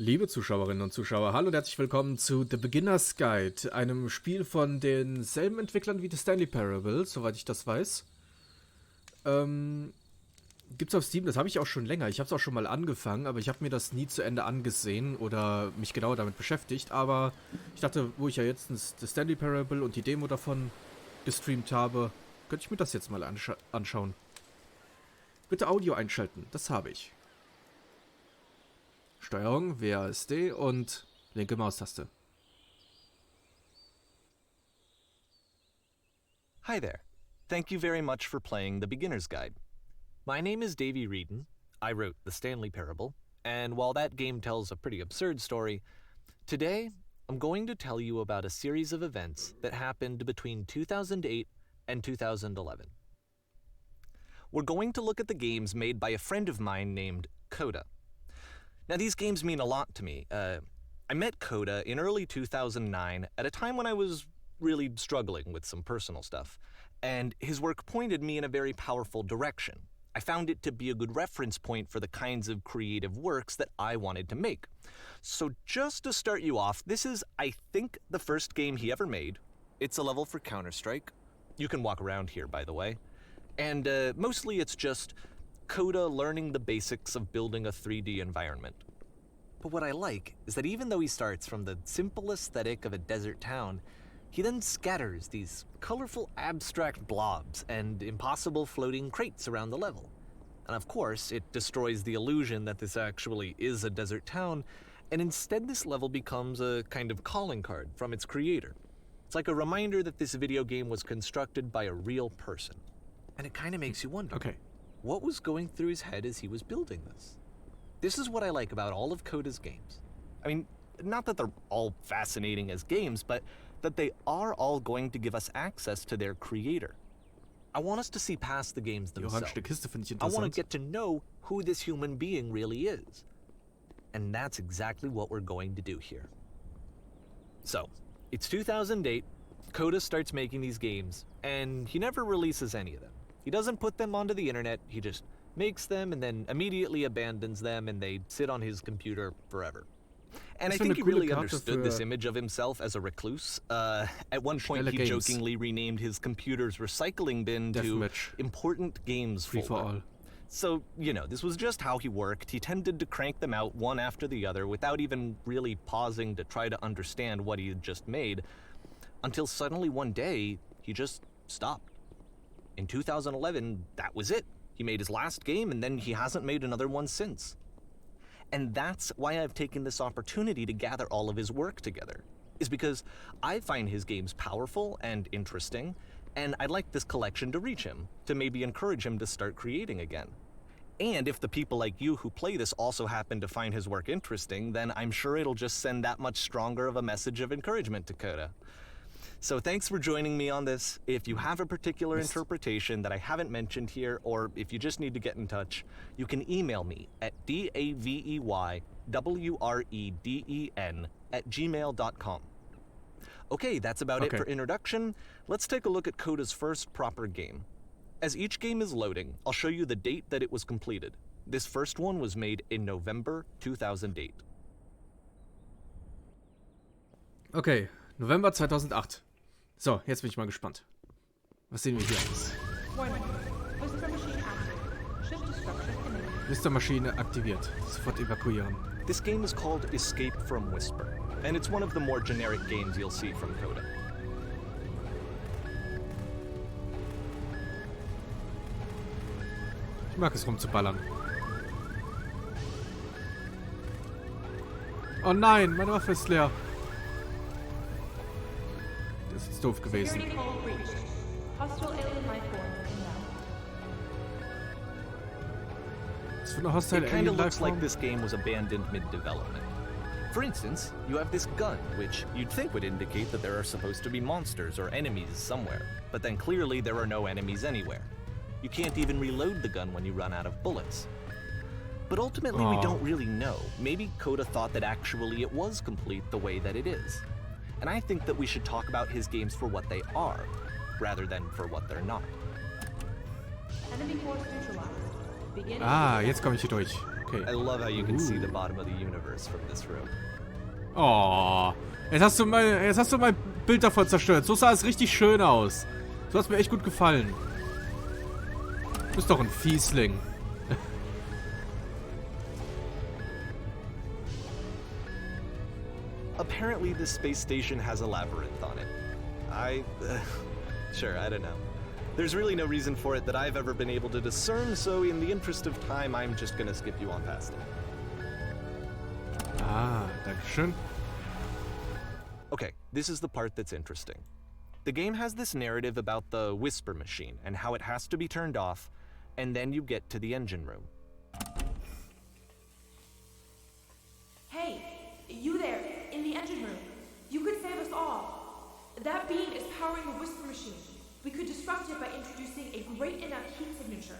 Liebe Zuschauerinnen und Zuschauer, hallo und herzlich willkommen zu The Beginner's Guide, einem Spiel von denselben Entwicklern wie The Stanley Parable, soweit ich das weiß. Gibt's auf Steam, das habe ich auch schon länger. Ich habe es auch schon mal angefangen, aber ich habe mir das nie zu Ende angesehen oder mich genauer damit beschäftigt. Aber ich dachte, wo ich ja jetzt The Stanley Parable und die Demo davon gestreamt habe, könnte ich mir das jetzt mal anschauen. Bitte Audio einschalten, das habe ich. Steuerung, WASD und linke Maustaste. Hi there. Thank you very much for playing The Beginner's Guide. My name is Davey Wreden. I wrote The Stanley Parable, and while that game tells a pretty absurd story, today I'm going to tell you about a series of events that happened between 2008 and 2011. We're going to look at the games made by a friend of mine named Coda. Now, these games mean a lot to me. I met Coda in early 2009 at a time when I was really struggling with some personal stuff, and his work pointed me in a very powerful direction. I found it to be a good reference point for the kinds of creative works that I wanted to make. So just to start you off, this is, I think, the first game he ever made. It's a level for Counter-Strike. You can walk around here, by the way. And mostly it's just Coda learning the basics of building a 3D environment. But what I like is that even though he starts from the simple aesthetic of a desert town, he then scatters these colorful abstract blobs and impossible floating crates around the level. And of course, it destroys the illusion that this actually is a desert town, and instead this level becomes a kind of calling card from its creator. It's like a reminder that this video game was constructed by a real person. And it kind of makes you wonder. Okay. What was going through his head as he was building this? This is what I like about all of Coda's games. I mean, not that they're all fascinating as games, but that they are all going to give us access to their creator. I want us to see past the games themselves. I want to get to know who this human being really is. And that's exactly what we're going to do here. So, it's 2008, Coda starts making these games, and he never releases any of them. He doesn't put them onto the internet, he just makes them and then immediately abandons them, and they sit on his computer forever. And I think he really understood this image of himself as a recluse. At one point he jokingly renamed his computer's recycling bin to Important Games Folder. So, you know, this was just how he worked. He tended to crank them out one after the other without even really pausing to try to understand what he had just made, until suddenly one day he just stopped. In 2011, that was it. He made his last game, and then he hasn't made another one since. And that's why I've taken this opportunity to gather all of his work together, is because I find his games powerful and interesting, and I'd like this collection to reach him, to maybe encourage him to start creating again. And if the people like you who play this also happen to find his work interesting, then I'm sure it'll just send that much stronger of a message of encouragement to Coda. So thanks for joining me on this. If you have a particular interpretation that I haven't mentioned here, or if you just need to get in touch, you can email me at daveyWreden@gmail.com. Okay, that's about it for introduction. Let's take a look at Coda's first proper game. As each game is loading, I'll show you the date that it was completed. This first one was made in November 2008. Okay, November 2008. So, jetzt bin ich mal gespannt. Was sehen wir hier alles? Whisper-Maschine aktiviert. Sofort evakuieren. This game is called Escape from Whisper, and it's one of the more generic games you'll see from Coda. Ich mag es rumzuballern. Oh nein, meine Waffe ist leer. Das ist doof gewesen. Was für eine hostile It kind of looks like this game was abandoned mid-development. For instance, you have this gun, which you'd think would indicate that there are supposed to be monsters or enemies somewhere, but then clearly there are no enemies anywhere. You can't even reload the gun when you run out of bullets. But ultimately we don't really know. Maybe Coda thought that actually it was complete the way that it is. And I think that we should talk about his games for what they are, rather than for what they're not. Ah, jetzt komme ich hier durch. Okay. I love how you can see the bottom of the universe from this room. Oh, jetzt hast du mein Bild davon zerstört. So sah es richtig schön aus. So hat es mir echt gut gefallen. Du bist doch ein Fiesling. Apparently, this space station has a labyrinth on it. Sure, I don't know. There's really no reason for it that I've ever been able to discern, so in the interest of time, I'm just gonna skip you on past it. Ah, dankeschön. Okay, this is the part that's interesting. The game has this narrative about the whisper machine and how it has to be turned off, and then you get to the engine room. Hey, you there, in the engine room. You could save us all. That beam is powering the whisper machine. We could disrupt it by introducing a great enough heat signature.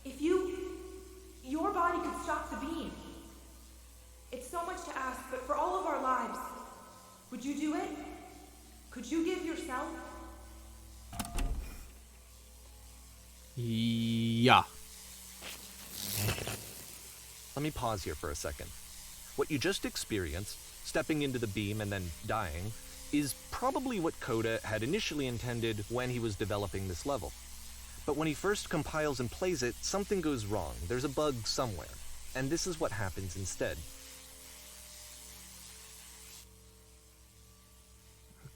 If your body could stop the beam. It's so much to ask, but for all of our lives, would you do it? Could you give yourself? Ja. Let me pause here for a second. What you just experienced, stepping into the beam and then dying, is probably what Coda had initially intended when he was developing this level. But when he first compiles and plays it, something goes wrong. There's a bug somewhere. And this is what happens instead.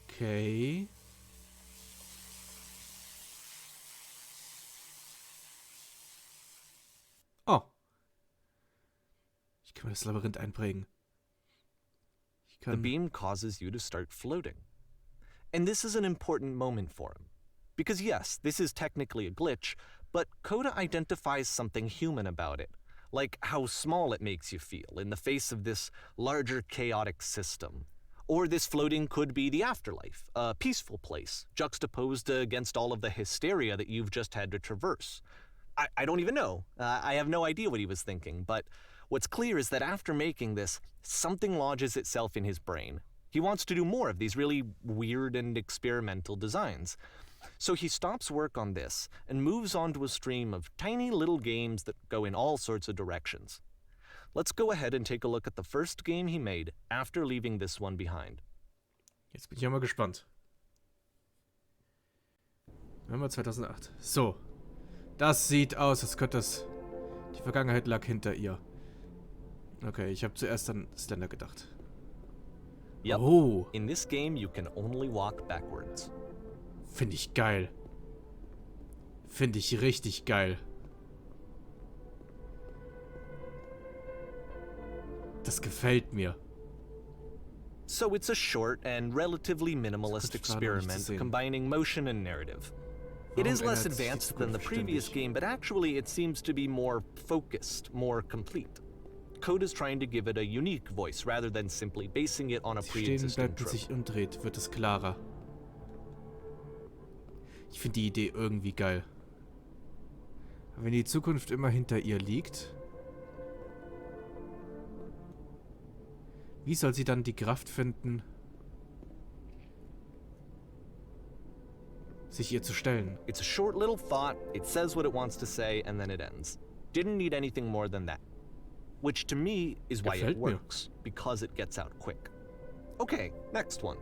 Okay. Oh. Ich kann mir das Labyrinth einprägen. The beam causes you to start floating. And this is an important moment for him. Because yes, this is technically a glitch, but Coda identifies something human about it. Like how small it makes you feel in the face of this larger chaotic system. Or this floating could be the afterlife, a peaceful place, juxtaposed against all of the hysteria that you've just had to traverse. I don't even know. I have no idea what he was thinking, but what's clear is that after making this, something lodges itself in his brain. He wants to do more of these really weird and experimental designs. So he stops work on this and moves on to a stream of tiny little games that go in all sorts of directions. Let's go ahead and take a look at the first game he made after leaving this one behind. Jetzt bin ich ja mal gespannt. November 2008. So. Das sieht aus, als könnte das... Die Vergangenheit lag hinter ihr. Okay, ich habe zuerst an Slender gedacht. Yep. Oh. In this game, you can only walk backwards. Finde ich geil. Finde ich richtig geil. Das gefällt mir. So it's a short and relatively minimalist experiment combining motion and narrative. It is less advanced than the previous game, but actually it seems to be more focused, more complete. Coda's trying to give it a unique voice rather than simply basing it on a pre-existing bleibt und trope. sich umdreht, wird es klarer. Ich finde die Idee irgendwie geil. Wenn die Zukunft immer hinter ihr liegt, wie soll sie dann die Kraft finden, sich ihr zu stellen? It's a short little thought, it says what it wants to say, and then it ends. Didn't need anything more than that. Which to me is why it works, because it gets out quick. Okay, next one.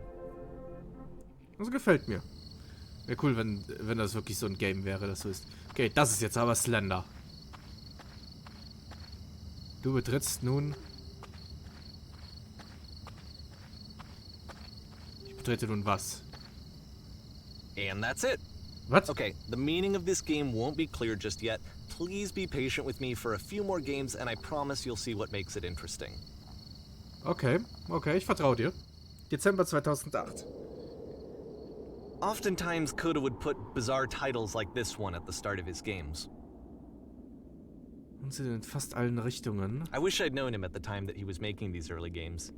Das gefällt mir. Wäre cool, wenn das wirklich so ein Game wäre, das so ist. Okay, das ist jetzt aber Slender. Du betrittst nun... Ich betrete nun was? And that's it. What? Okay, the meaning of this game won't be clear just yet. Please be patient with me for a few more games and I promise you'll see what makes it interesting. Okay, ich vertraue dir. Dezember 2008. Oftentimes, Coda would put bizarre titles like this one at the start of his games. Und sind in fast allen Richtungen. I wish I'd known him at the time that he was making these early games.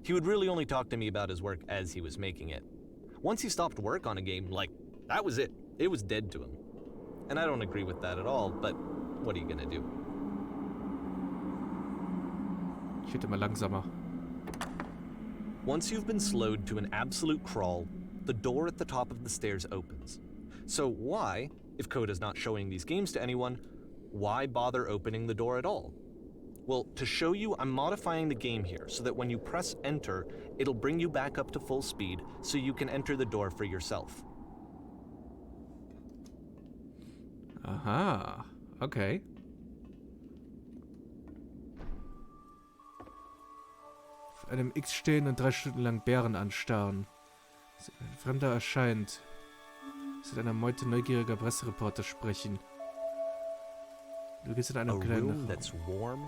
He would really only talk to me about his work as he was making it. Once he stopped work on a game, like, that was it. It was dead to him. And I don't agree with that at all, but what are you gonna do? Ich werde immer langsamer. Once you've been slowed to an absolute crawl, the door at the top of the stairs opens. So why, if Coda's not showing these games to anyone, why bother opening the door at all? Well, to show you, I'm modifying the game here so that when you press enter, it'll bring you back up to full speed so you can enter the door for yourself. Aha, okay. Auf einem X stehen und 3 Stunden lang Bären anstarren. Ein Fremder erscheint. Es wird einer Meute neugieriger Pressereporter sprechen. Du gehst in A einem kleinen room Raum. that's warm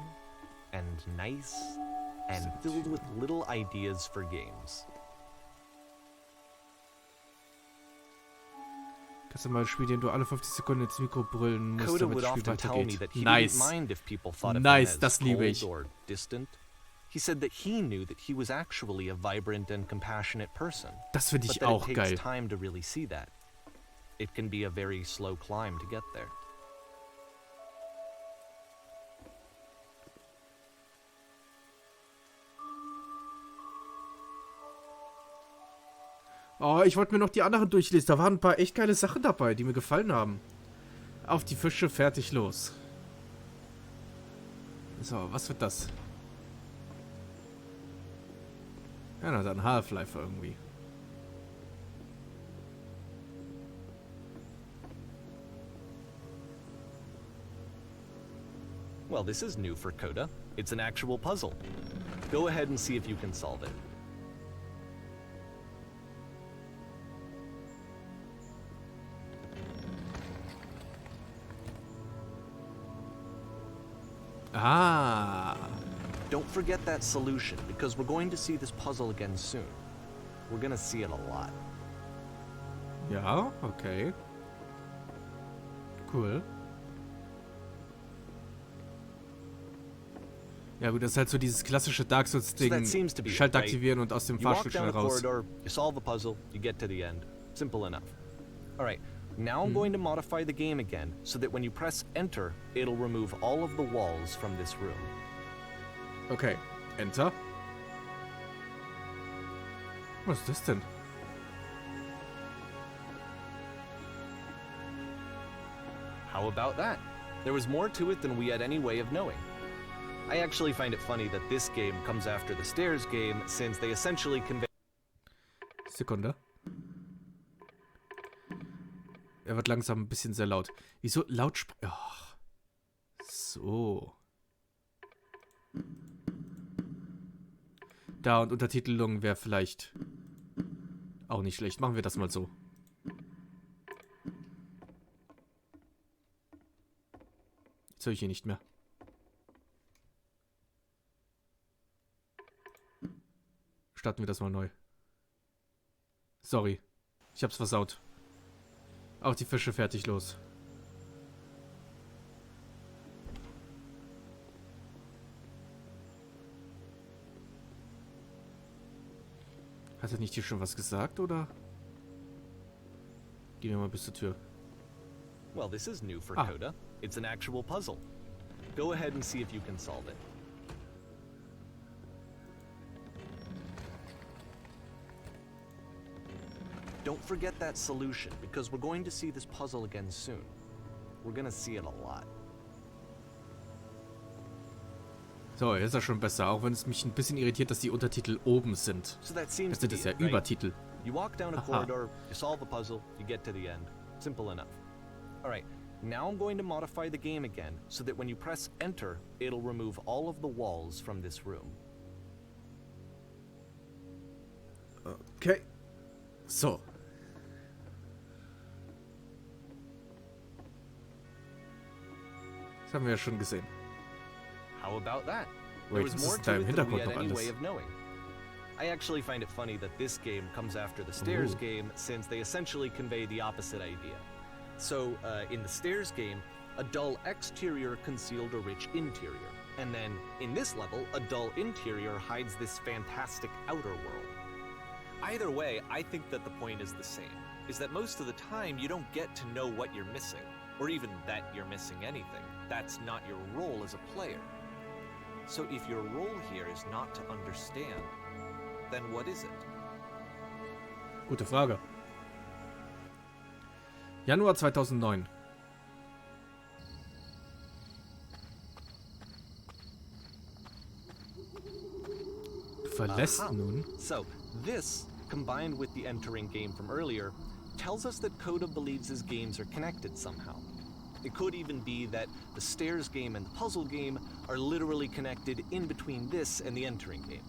and nice and filled with little ideas for games. Kannst du mal spielen, den du alle 50 Sekunden ins Mikro brüllen musst, Coda damit would das Spiel often tell me weitergeht. that he Nice. didn't mind if people thought of Nice, him das as liebe ich. cold or distant. He said that he knew that he was actually a vibrant and compassionate person. Das finde But ich that auch it takes geil. time to really see that. It can be a very slow climb to get there. Oh, ich wollte mir noch die anderen durchlesen. Da waren ein paar echt geile Sachen dabei, die mir gefallen haben. Auf die Fische, fertig, los. So, was wird das? Ja, na dann Half-Life irgendwie. Well, this is new for Coda. It's an actual puzzle. Go ahead and see if you can solve it. Ah. Don't forget that solution, because we're going to see this puzzle again soon. We're gonna see it a lot. Ja, okay. Cool. Ja gut, das ist halt so dieses klassische Dark So that Souls-Ding. seems to be it, Schalt right? aktivieren und aus dem You walk Fahrstuhl down schnell the raus. corridor, you solve the puzzle, you get to the end. Simple enough. All right, now I'm going to modify the game again so that when you press enter, it'll remove all of the walls from this room. Okay, Enter. Was ist das denn? How about that? There was more to it than we had any way of knowing. I actually find it funny that this game comes after the stairs game, since they essentially convey. Sekunde. Er wird langsam ein bisschen sehr laut. Wieso laut Ach. So. Da und Untertitelung wäre vielleicht auch nicht schlecht. Machen wir das mal so. Jetzt höre ich hier nicht mehr. Starten wir das mal neu. Sorry. Ich hab's versaut. Auch die Fische fertig, los. Hat er nicht hier schon was gesagt, oder? Gehen wir mal bis zur Tür. Well, this is new for Ah. Coda. It's an actual puzzle. Go ahead and see if you can solve it. Don't forget that solution, because we're going to see this puzzle again soon. We're gonna see it a lot. So, jetzt ist er schon besser, auch wenn es mich ein bisschen irritiert, dass die Untertitel oben sind. So that seems Das to sind be es ja it, right? Übertitel. You walk down a Aha. corridor, you solve the puzzle, you get to the end. Simple enough. All right, now I'm going to modify the game again so that when you press enter, it'll remove all of the walls from this room. Okay. So. Das haben wir ja schon gesehen. How about that? Wait, There was was more ist da to im it than we Hintergrund had noch any way alles? of knowing. I actually find it funny that this game comes after the stairs Ooh. game, since they essentially convey the opposite idea. So, in the stairs game, a dull exterior concealed a rich interior. And then, in this level, a dull interior hides this fantastic outer world. Either way, I think that the point is the same, is that most of the time you don't get to know what you're missing, or even that you're missing anything. That's not your role as a player. So if your role here is not to understand, then what is it? Gute Frage. Januar 2009. verlässt Aha. nun. So, this, combined with the entering game from earlier, tells us that Coda believes his games are connected somehow. It could even be that the stairs game and the puzzle game are literally connected in between this and the entering game.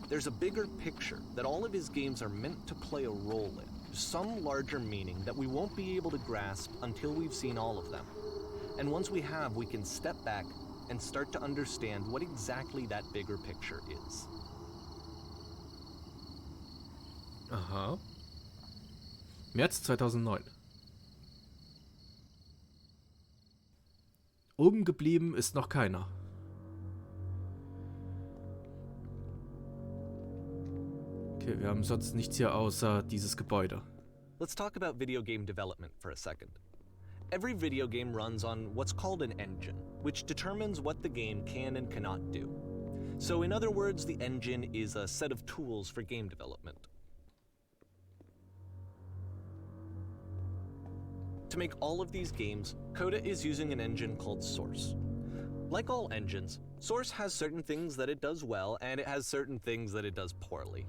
There's a bigger picture that all of his games are meant to play a role in, some larger meaning that we won't be able to grasp until we've seen all of them. And once we have, we can step back and start to understand what exactly that bigger picture is. Aha. März 2009. Oben geblieben ist noch keiner. Okay, wir haben sonst nichts hier außer dieses Gebäude. Let's talk about video game development for a second. Every video game runs on what's called an engine, which determines what the game can and cannot do. So in other words, the engine is a set of tools for game development. To make all of these games, Coda is using an engine called Source. Like all engines, Source has certain things that it does well, and it has certain things that it does poorly.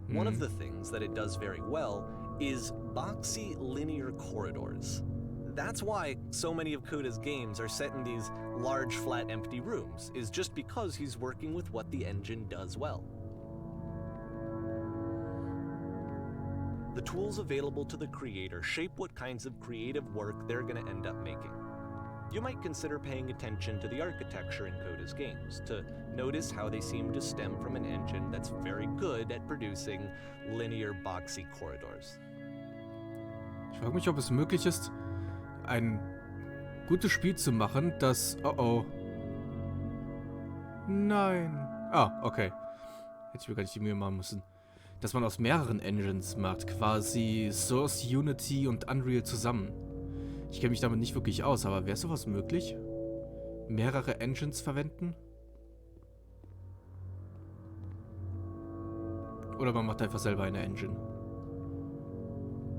One of the things that it does very well is boxy linear corridors. That's why so many of Coda's games are set in these large, flat, empty rooms, is just because he's working with what the engine does well. The tools available to the creator shape what kinds of creative work they're going to end up making. You might consider paying attention to the architecture in Coda's games, to notice how they seem to stem from an engine that's very good at producing linear, boxy corridors. Ich frage mich, ob es möglich ist, ein gutes Spiel zu machen, das... Oh oh. Nein. Ah, okay. Hätte ich mir gar nicht die Mühe machen müssen. Dass man aus mehreren Engines macht, quasi Source, Unity und Unreal zusammen. Ich kenne mich damit nicht wirklich aus, aber wäre sowas möglich? Mehrere Engines verwenden? Oder man macht einfach selber eine Engine.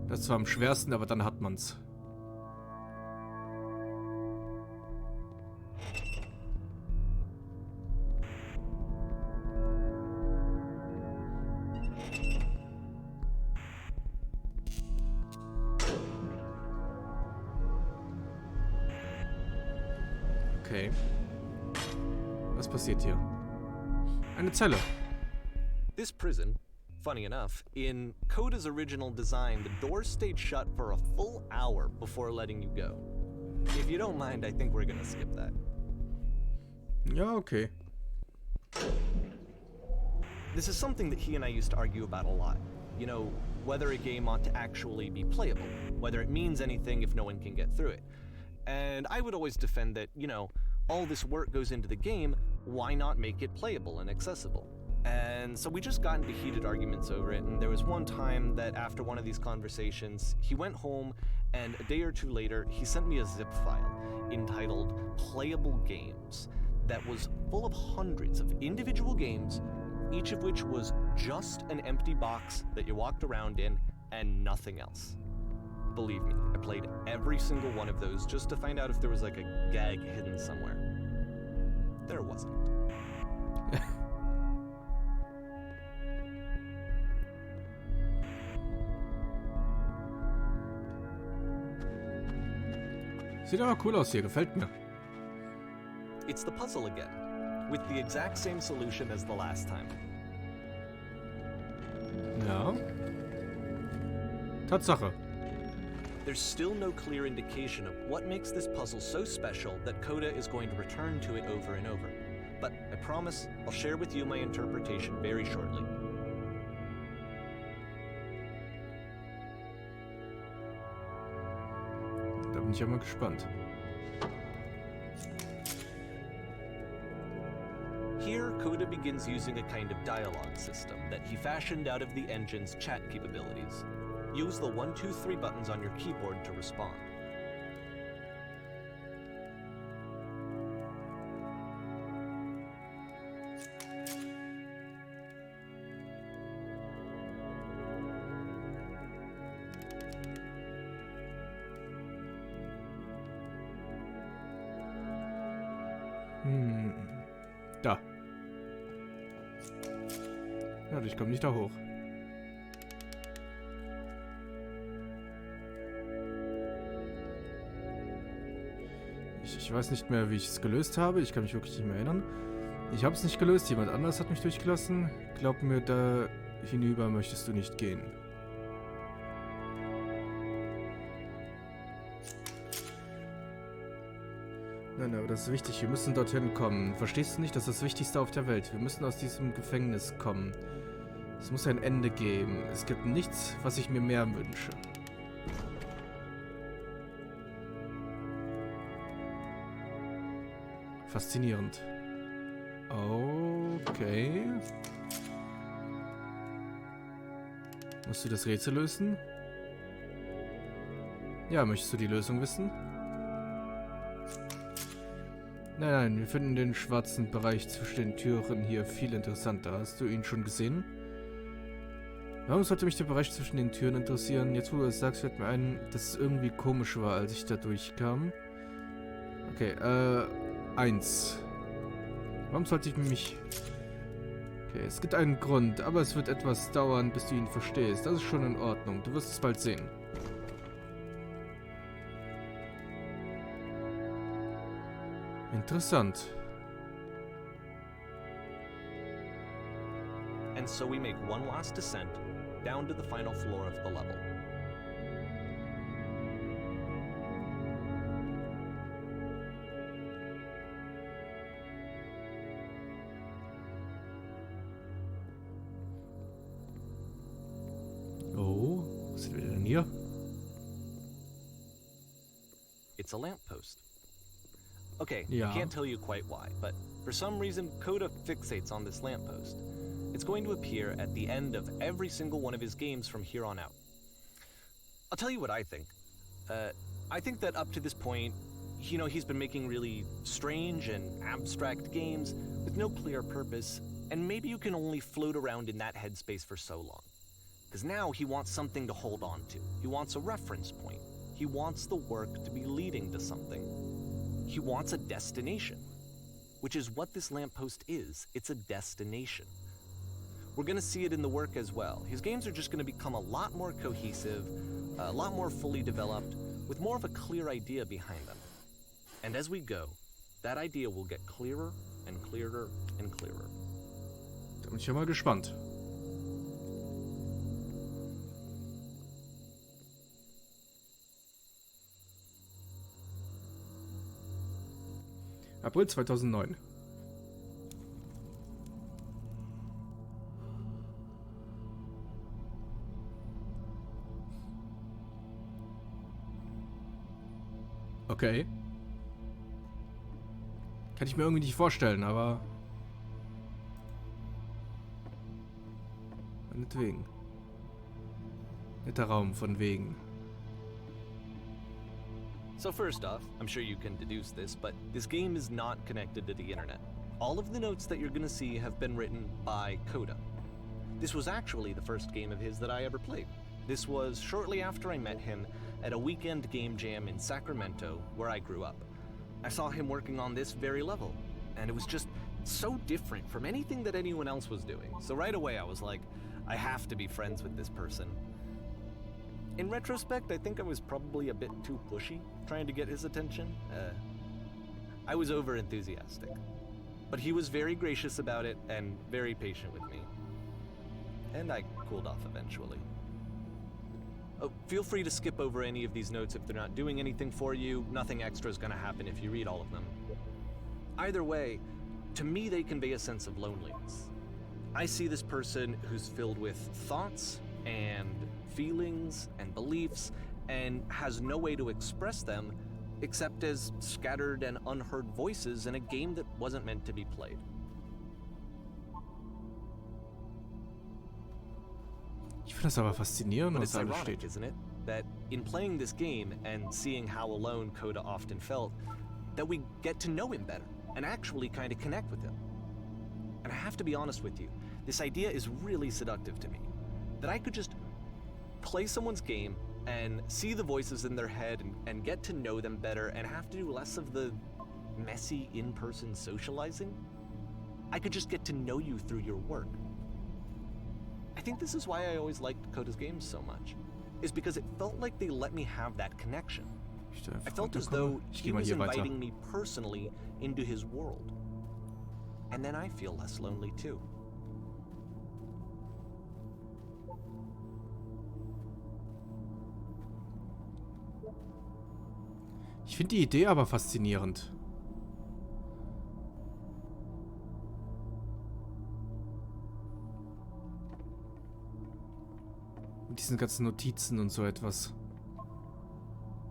Das ist zwar am schwersten, aber dann hat man's. Okay. Was passiert hier? Eine Zelle. This prison, funny enough, in Coda's original design, the doors stayed shut for a full hour before letting you go. If you don't mind, I think we're gonna skip that. Ja, okay. This is something that he and I used to argue about a lot. You know, whether a game ought to actually be playable, whether it means anything if no one can get through it. And I would always defend that, you know, all this work goes into the game, why not make it playable and accessible? And so we just got into heated arguments over it, and there was one time that after one of these conversations, he went home, and a day or two later, he sent me a zip file entitled Playable Games that was full of hundreds of individual games, each of which was just an empty box that you walked around in and nothing else. Believe me, I played every single one of those just to find out if there was like a gag hidden somewhere. There wasn't. Sieht aber cool aus hier, gefällt mir. It's the puzzle again, with the exact same solution as the last time. Ja. Tatsache. There's still no clear indication of what makes this puzzle so special that Coda is going to return to it over and over. But I promise I'll share with you my interpretation very shortly. Da bin ich ja mal gespannt. Here, Coda begins using a kind of dialogue system that he fashioned out of the engine's chat capabilities. Use the 1, 2, 3 buttons on your keyboard to respond. Da. Warte, ich komme nicht da hoch. Ich weiß nicht mehr, wie ich es gelöst habe. Ich kann mich wirklich nicht mehr erinnern. Ich habe es nicht gelöst. Jemand anders hat mich durchgelassen. Glaub mir, da hinüber möchtest du nicht gehen. Nein, aber das ist wichtig. Wir müssen dorthin kommen. Verstehst du nicht? Das ist das Wichtigste auf der Welt. Wir müssen aus diesem Gefängnis kommen. Es muss ein Ende geben. Es gibt nichts, was ich mir mehr wünsche. Faszinierend. Okay. Musst du das Rätsel lösen? Ja, möchtest du die Lösung wissen? Nein, wir finden den schwarzen Bereich zwischen den Türen hier viel interessanter. Hast du ihn schon gesehen? Warum sollte mich der Bereich zwischen den Türen interessieren? Jetzt, wo du es sagst, fällt mir ein, dass es irgendwie komisch war, als ich da durchkam. Okay, 1. Warum sollte ich mich... Okay, es gibt einen Grund, aber es wird etwas dauern, bis du ihn verstehst. Das ist schon in Ordnung. Du wirst es bald sehen. Interessant. And so we make one last descent down to the final floor of the level. Oh, was sind wir denn hier? It's a lamppost. Okay, Yeah. I can't tell you quite why, but for some reason, Coda fixates on this lamppost. It's going to appear at the end of every single one of his games from here on out. I'll tell you what I think. I think that up to this point, you know, he's been making really strange and abstract games with no clear purpose, and maybe you can only float around in that headspace for so long. Because now he wants something to hold on to. He wants a reference point. He wants the work to be leading to something. He wants a destination, which is what this lamppost is. It's a destination. We're going to see it in the work as well. His games are just going to become a lot more cohesive, a lot more fully developed, with more of a clear idea behind them. And as we go, that idea will get clearer and clearer and clearer. Da bin ich ja mal gespannt. April 2009. Okay. Kann ich mir irgendwie nicht vorstellen, aber... meinetwegen. Netter Raum, von wegen. So first off, I'm sure you can deduce this, but this game is not connected to the internet. All of the notes that you're gonna see have been written by Coda. This was actually the first game of his that I ever played. This was shortly after I met him at a weekend game jam in Sacramento, where I grew up. I saw him working on this very level, and it was just so different from anything that anyone else was doing. So right away I was like, I have to be friends with this person. In retrospect, I think I was probably a bit too pushy, trying to get his attention. I was over-enthusiastic. But he was very gracious about it and very patient with me. And I cooled off eventually. Oh, feel free to skip over any of these notes if they're not doing anything for you. Nothing extra is going to happen if you read all of them. Either way, to me they convey a sense of loneliness. I see this person who's filled with thoughts and feelings and beliefs and has no way to express them except as scattered and unheard voices in a game that wasn't meant to be played. Ich finde das aber faszinierend, But was it's da alles ironic, steht. isn't it? That in playing this game and seeing how alone Coda often felt, that we get to know him better and actually kind of connect with him. And I have to be honest with you, this idea is really seductive to me. That I could just play someone's game and see the voices in their head and get to know them better and have to do less of the messy in-person socializing. I could just get to know you through your work. I think this is why I always liked Coda's games so much, is because it felt like they let me have that connection. I felt as though he was inviting me personally into his world. And then I feel less lonely too. Ich finde die Idee aber faszinierend. Mit diesen ganzen Notizen und so etwas.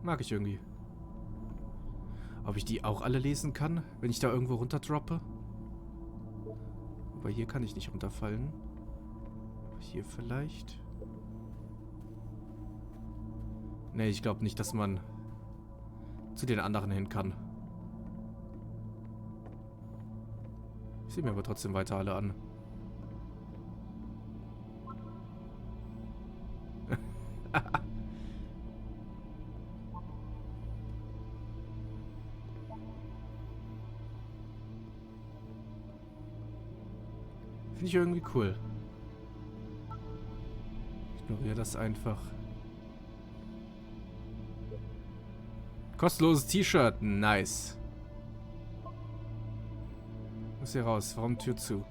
Mag ich irgendwie. Ob ich die auch alle lesen kann, wenn ich da irgendwo runterdroppe? Aber hier kann ich nicht runterfallen. Hier vielleicht? Nee, ich glaube nicht, dass man zu den anderen hin kann. Ich sehe mir aber trotzdem weiter alle an. Finde ich irgendwie cool. Ich ignoriere das einfach. Kostenloses T-Shirt. Nice. Muss hier raus. Warum Tür zu?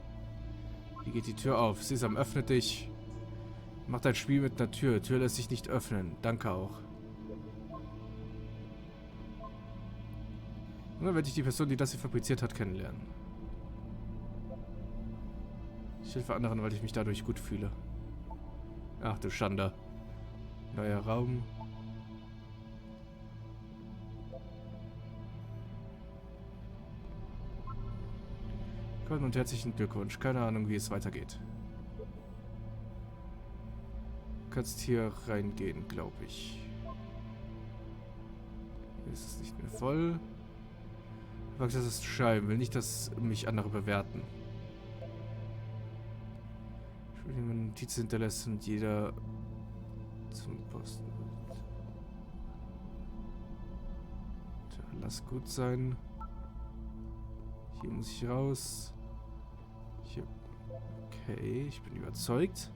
Hier geht die Tür auf. Sesam, öffne dich. Mach dein Spiel mit einer Tür. Tür lässt sich nicht öffnen. Danke auch. Und dann werde ich die Person, die das hier fabriziert hat, kennenlernen. Ich helfe anderen, weil ich mich dadurch gut fühle. Ach du Schande. Neuer Raum. Willkommen und herzlichen Glückwunsch. Keine Ahnung, wie es weitergeht. Du kannst hier reingehen, glaube ich. Hier ist es nicht mehr voll. Ich mag das ist schreiben. Will nicht, dass mich andere bewerten. Ich will eine Notiz hinterlassen und jeder zum Posten wird. Tja, lass gut sein. Hier muss ich raus. Hier. Okay, ich bin überzeugt.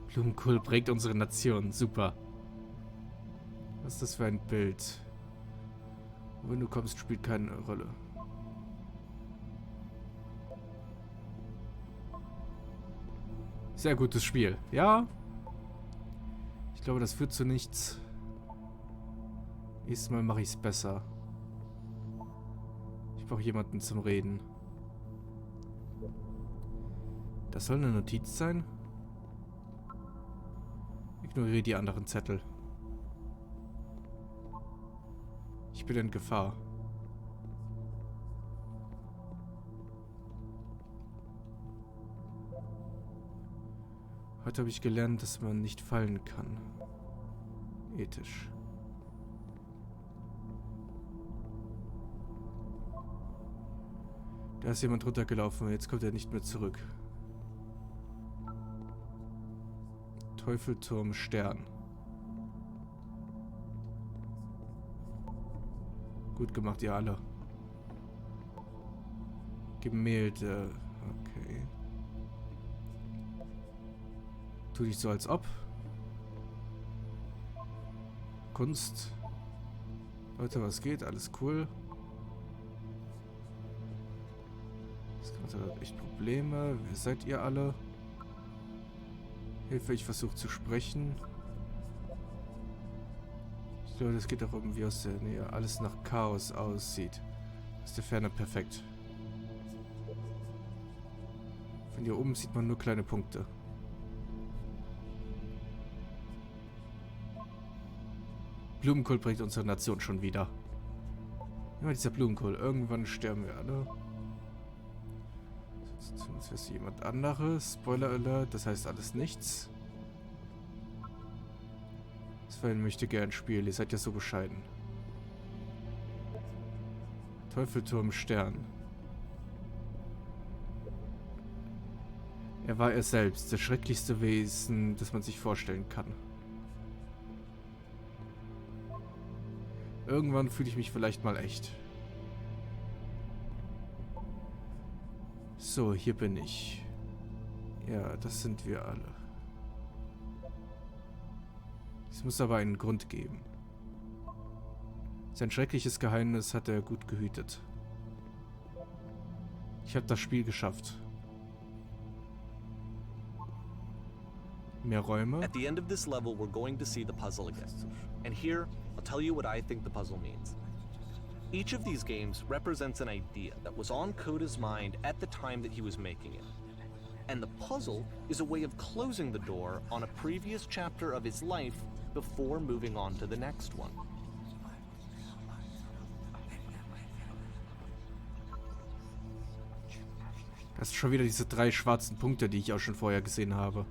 Blumenkohl prägt unsere Nation. Super. Was ist das für ein Bild? Wohin du kommst, spielt keine Rolle. Sehr gutes Spiel. Ja. Ich glaube, das führt zu nichts. Nächstes Mal mache ich es besser. Ich brauche jemanden zum Reden. Das soll eine Notiz sein? Ignoriere die anderen Zettel. Ich bin in Gefahr. Heute habe ich gelernt, dass man nicht fallen kann. Ethisch. Da ist jemand runtergelaufen und jetzt kommt er nicht mehr zurück. Teufelturm Stern. Gut gemacht, ihr alle. Gemälde. Okay. Tu dich so als ob. Kunst. Leute, was geht? Alles cool. Das hat echt Probleme. Wer seid ihr alle? Hilfe, ich versuche zu sprechen. Ich glaube, das geht auch irgendwie aus der Nähe. Alles nach Chaos aussieht. Aus der Ferne perfekt. Von hier oben sieht man nur kleine Punkte. Blumenkohl bringt unsere Nation schon wieder. Immer dieser Blumenkohl. Irgendwann sterben wir alle. Sonst ist jemand anderes. Spoiler Alert, das heißt alles nichts. Das war ein möchte-gern Spiel. Ihr seid ja so bescheiden. Teufelturm Stern. Er war er selbst, das schrecklichste Wesen, das man sich vorstellen kann. Irgendwann fühle ich mich vielleicht mal echt. So, hier bin ich. Ja, das sind wir alle. Es muss aber einen Grund geben. Sein schreckliches Geheimnis hat er gut gehütet. Ich habe das Spiel geschafft. Mehr Räume? At the end of this level, we're going to see the puzzle again. And here, I'll tell you what I think the puzzle means. Each of these games represents an idea that was on Coda's mind at the time that he was making it. And the puzzle is a way of closing the door on a previous chapter of his life before moving on to the next one. Das sind schon wieder diese 3 schwarzen Punkte, die ich auch schon vorher gesehen habe.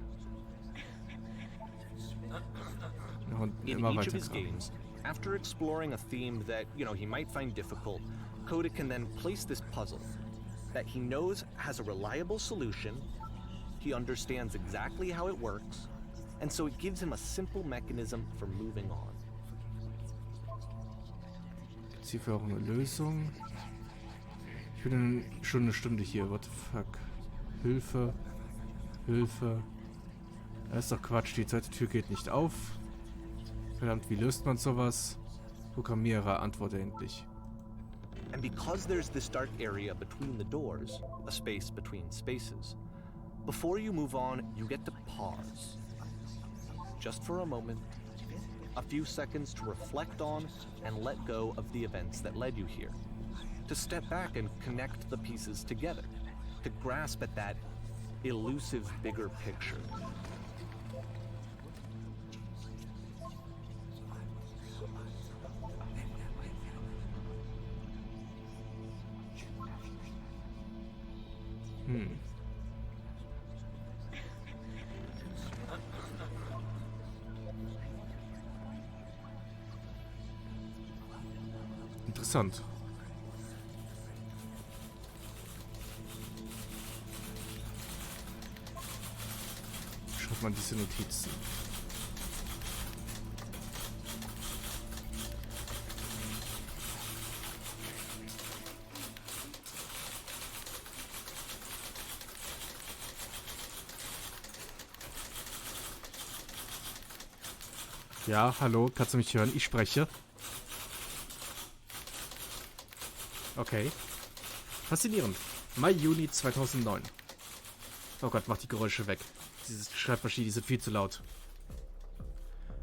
Und In immer each of weiter his graben. games, after exploring a theme that, he might find difficult, Coda can then place this puzzle that he knows has a reliable solution, he understands exactly how it works, and so it gives him a simple mechanism for moving on. Gibt's hierfür auch eine Lösung? Ich bin schon eine Stunde hier, what the fuck. Hilfe. Hilfe. Das ist doch Quatsch, die zweite Tür geht nicht auf. Verdammt, wie löst man sowas? Programmierer, antworte endlich. And because there's this dark area between the doors, a space between spaces, before you move on, you get to pause. Just for a moment, a few seconds to reflect on and let go of the events that led you here. To step back and connect the pieces together. To grasp at that elusive bigger picture. Interessant. Schaut man diese Notizen. Ja, hallo, kannst du mich hören? Ich spreche. Okay. Faszinierend. Mai, Juni 2009. Oh Gott, mach die Geräusche weg. Diese Schreibmaschine, die sind viel zu laut.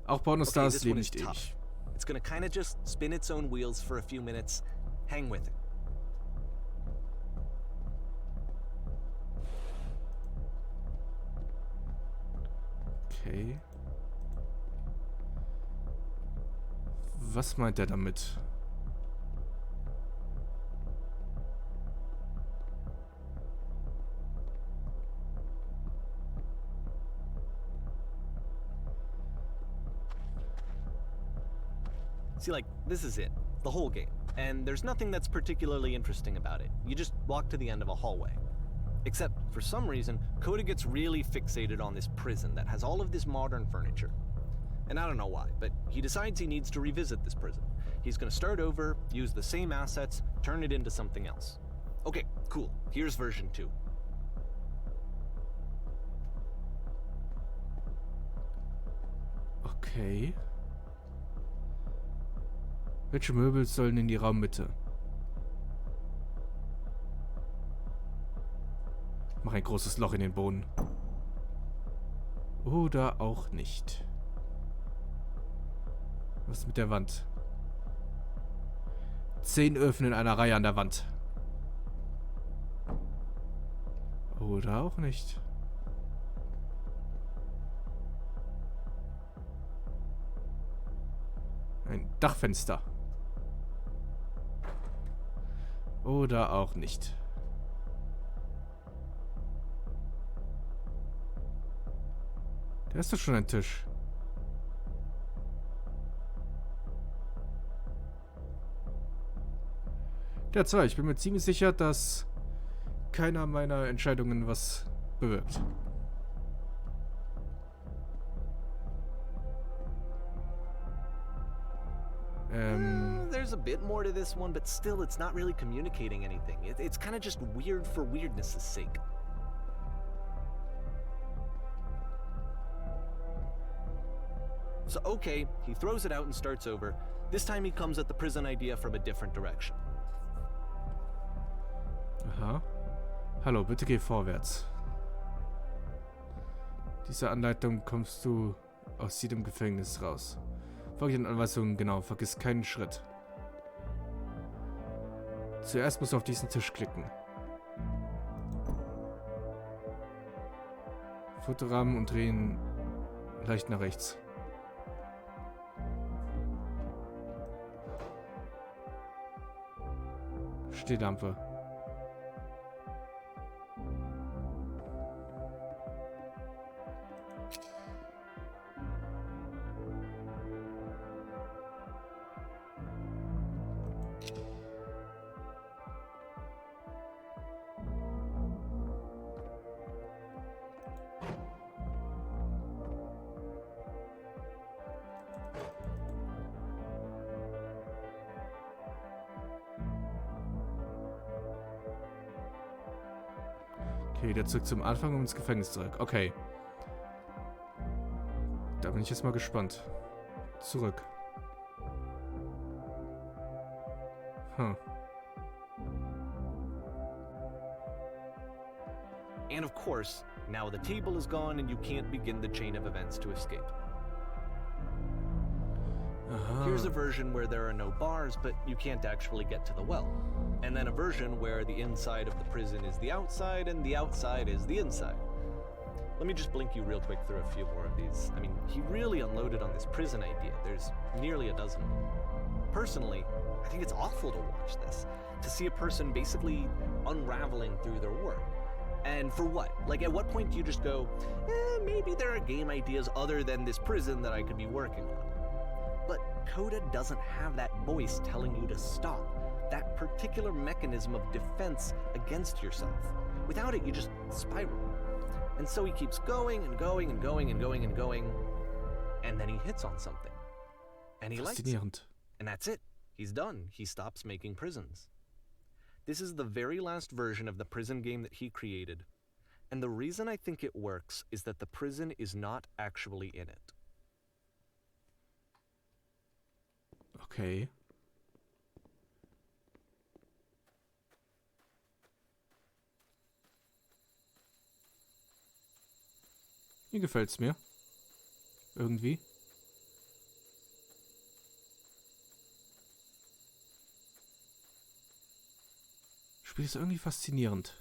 Auch Pornostars this leben one is nicht tough. ewig. It's gonna kinda just spin its own wheels for a few minutes. Hang with it. Okay. Was meint er damit? See, like, this is it. The whole game. And there's nothing that's particularly interesting about it. You just walk to the end of a hallway. Except, for some reason, Coda gets really fixated on this prison that has all of this modern furniture. And I don't know why, but he decides he needs to revisit this prison. He's gonna start over, use the same assets, turn it into something else. Okay, cool. Here's version 2. Okay. Welche Möbel sollen in die Raummitte? Mach ein großes Loch in den Boden. Oder auch nicht. Was ist mit der Wand? 10 Öfen in einer Reihe an der Wand. Oder auch nicht. Ein Dachfenster. Oder auch nicht. Da ist doch schon ein Tisch. Der 2. Ich bin mir ziemlich sicher, dass keiner meiner Entscheidungen was bewirkt. There's a bit more to this one, but still, it's not really communicating anything. It's kind of just weird for weirdness' sake. So, okay, he throws it out and starts over. This time he comes at the prison idea from a different direction. Aha. Hallo, bitte geh vorwärts. Diese Anleitung kommst du aus jedem Gefängnis raus. Folge den Anweisungen genau, vergiss keinen Schritt. Zuerst musst du auf diesen Tisch klicken. Fotorahmen und drehen leicht nach rechts. Stehlampe. Okay, wieder zurück zum Anfang und ins Gefängnis zurück. Okay. Da bin ich jetzt mal gespannt. Zurück. And of course, now the table is gone and you can't begin the chain of events to escape. Here's a version where there are no bars, but you can't actually get to the well. And then a version where the inside of the prison is the outside and the outside is the inside. Let me just blink you real quick through a few more of these. I mean, he really unloaded on this prison idea. There's nearly a dozen of them. Personally, I think it's awful to watch this, to see a person basically unraveling through their work. And for what? Like, at what point do you just go, maybe there are game ideas other than this prison that I could be working on? But Coda doesn't have that voice telling you to stop, that particular mechanism of defense against yourself. Without it, you just spiral. And so he keeps going and going and going and going and going, and then he hits on something. And he likes it. And that's it. He's done. He stops making prisons. This is the very last version of the prison game that he created. And the reason I think it works is that the prison is not actually in it. Okay. Hier gefällt's mir. Irgendwie. Spiel ist irgendwie faszinierend.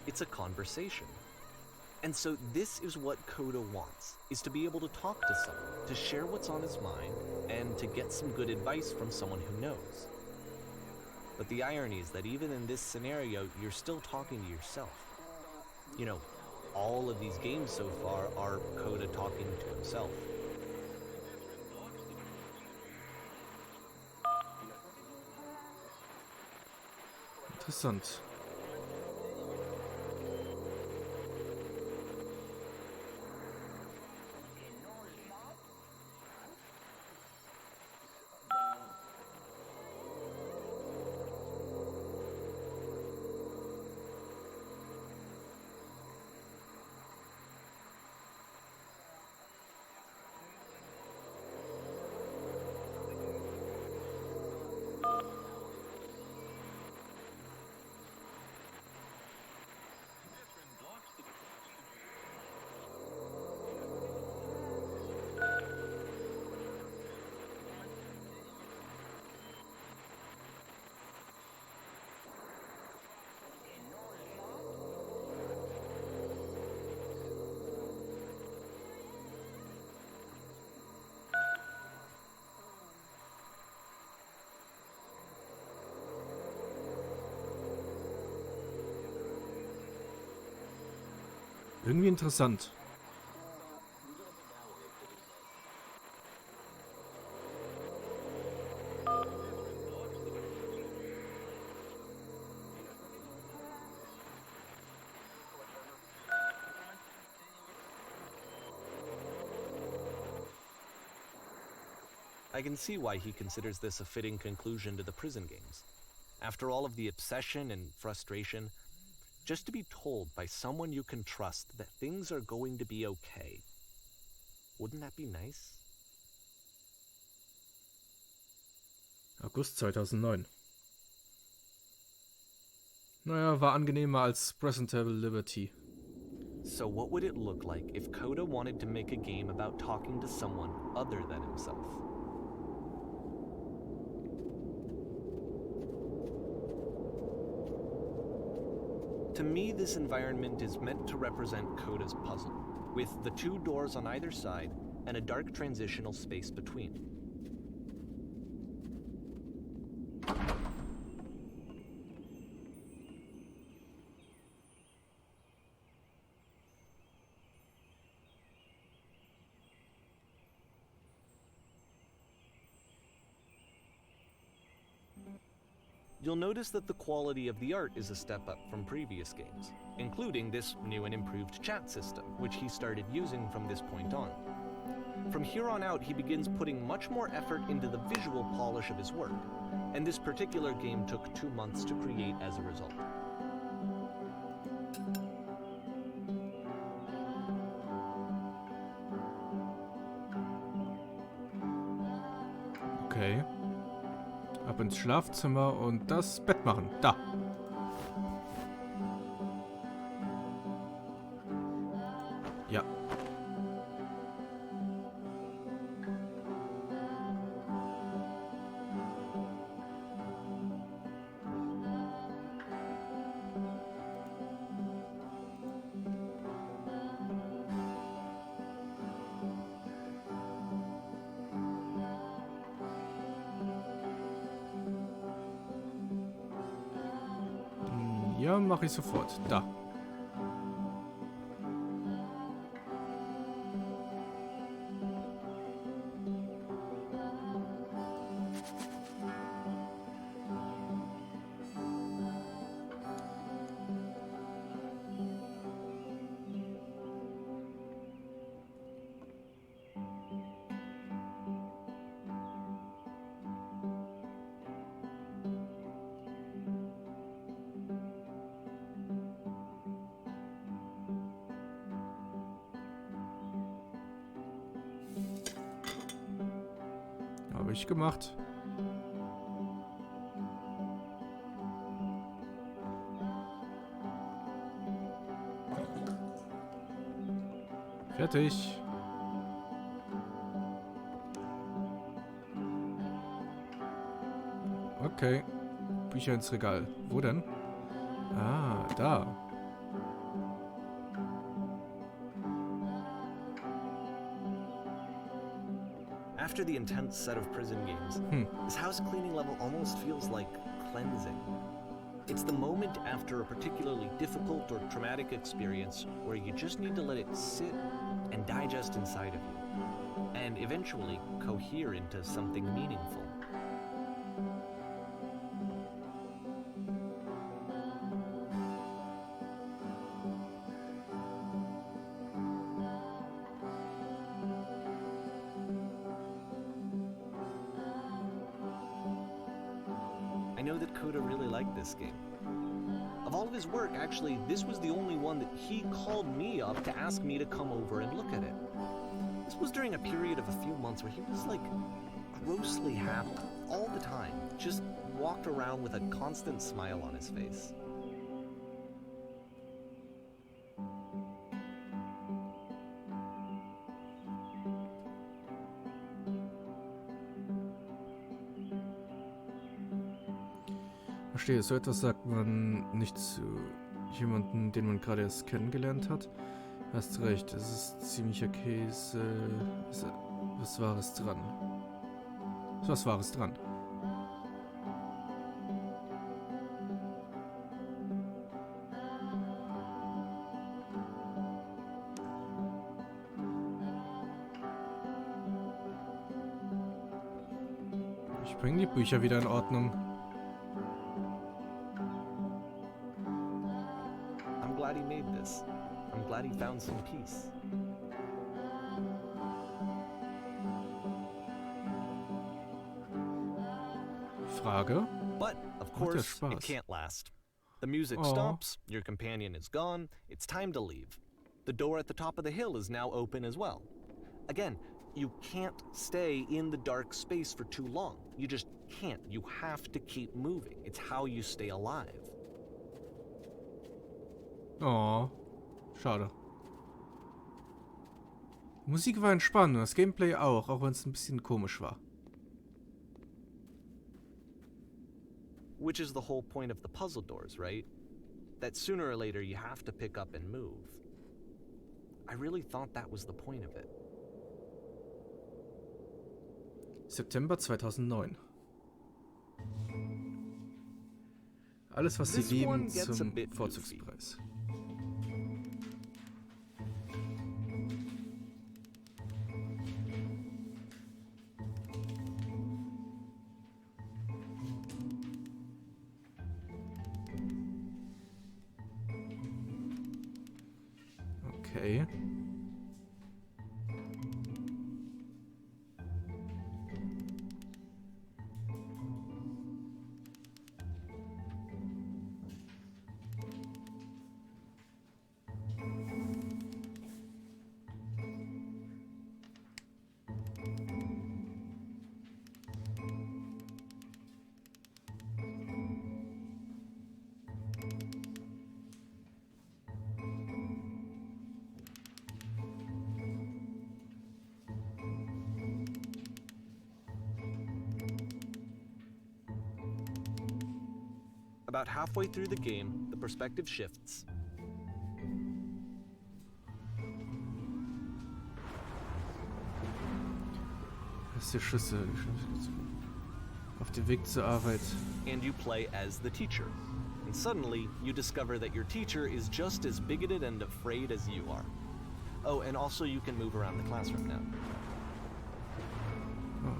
It's a conversation. And so this is what Coda wants, is to be able to talk to someone, to share what's on his mind, and to get some good advice from someone who knows. But the irony is that even in this scenario, you're still talking to yourself. You know, all of these games so far are Coda talking to himself. Interessant. Irgendwie interessant. I can see why he considers this a fitting conclusion to the prison games. After all of the obsession and frustration, just to be told by someone you can trust that things are going to be okay. Wouldn't that be nice? August 2009. Naja, war angenehmer als Presentable Liberty. So what would it look like if Coda wanted to make a game about talking to someone other than himself? To me, this environment is meant to represent Coda's puzzle, with the two doors on either side and a dark transitional space between. You'll notice that the quality of the art is a step up from previous games, including this new and improved chat system, which he started using from this point on. From here on out, he begins putting much more effort into the visual polish of his work, and this particular game took 2 months to create as a result. Okay. Ab ins Schlafzimmer und das Bett machen. Da. Ja. Ja, mache ich sofort. Da. Habe ich gemacht. Fertig. Okay. Bücher ins Regal. Wo denn? Ah, da. After the intense set of prison games, this house cleaning level almost feels like cleansing. It's the moment after a particularly difficult or traumatic experience where you just need to let it sit and digest inside of you, and eventually cohere into something meaningful. I know that Coda really liked this game. Of all of his work, actually, this was the only one that he called me up to ask me to come over and look at it. This was during a period of a few months where he was like grossly happy all the time, just walked around with a constant smile on his face. Verstehe, so etwas sagt man nicht zu jemandem, den man gerade erst kennengelernt hat. Hast recht, es ist ziemlicher Käse. Was Wahres dran? Ist was Wahres dran? Ich bringe die Bücher wieder in Ordnung. I'm glad he made this. I'm glad he found some peace. Frage? But, of Macht ja course, it Spaß. can't last. The music Aw. stops, your companion is gone, it's time to leave. The door at the top of the hill is now open as well. Again, you can't stay in the dark space for too long. You just can't. You have to keep moving. It's how you stay alive. Oh, schade. Die Musik war entspannt und das Gameplay auch wenn es ein bisschen komisch war. Which is the whole point of the puzzle doors, right? That sooner or later you have to pick up and move. I really thought that was the point of it. September 2009. Alles, was This Sie one lieben, gets a zum bit Vorzugspreis. Okay. About halfway through the game, the perspective shifts. Das ist die Schlüssel. Auf dem Weg zur Arbeit. And you play as the teacher. And suddenly, you discover that your teacher is just as bigoted and afraid as you are. Oh, and also you can move around the classroom now. Oh.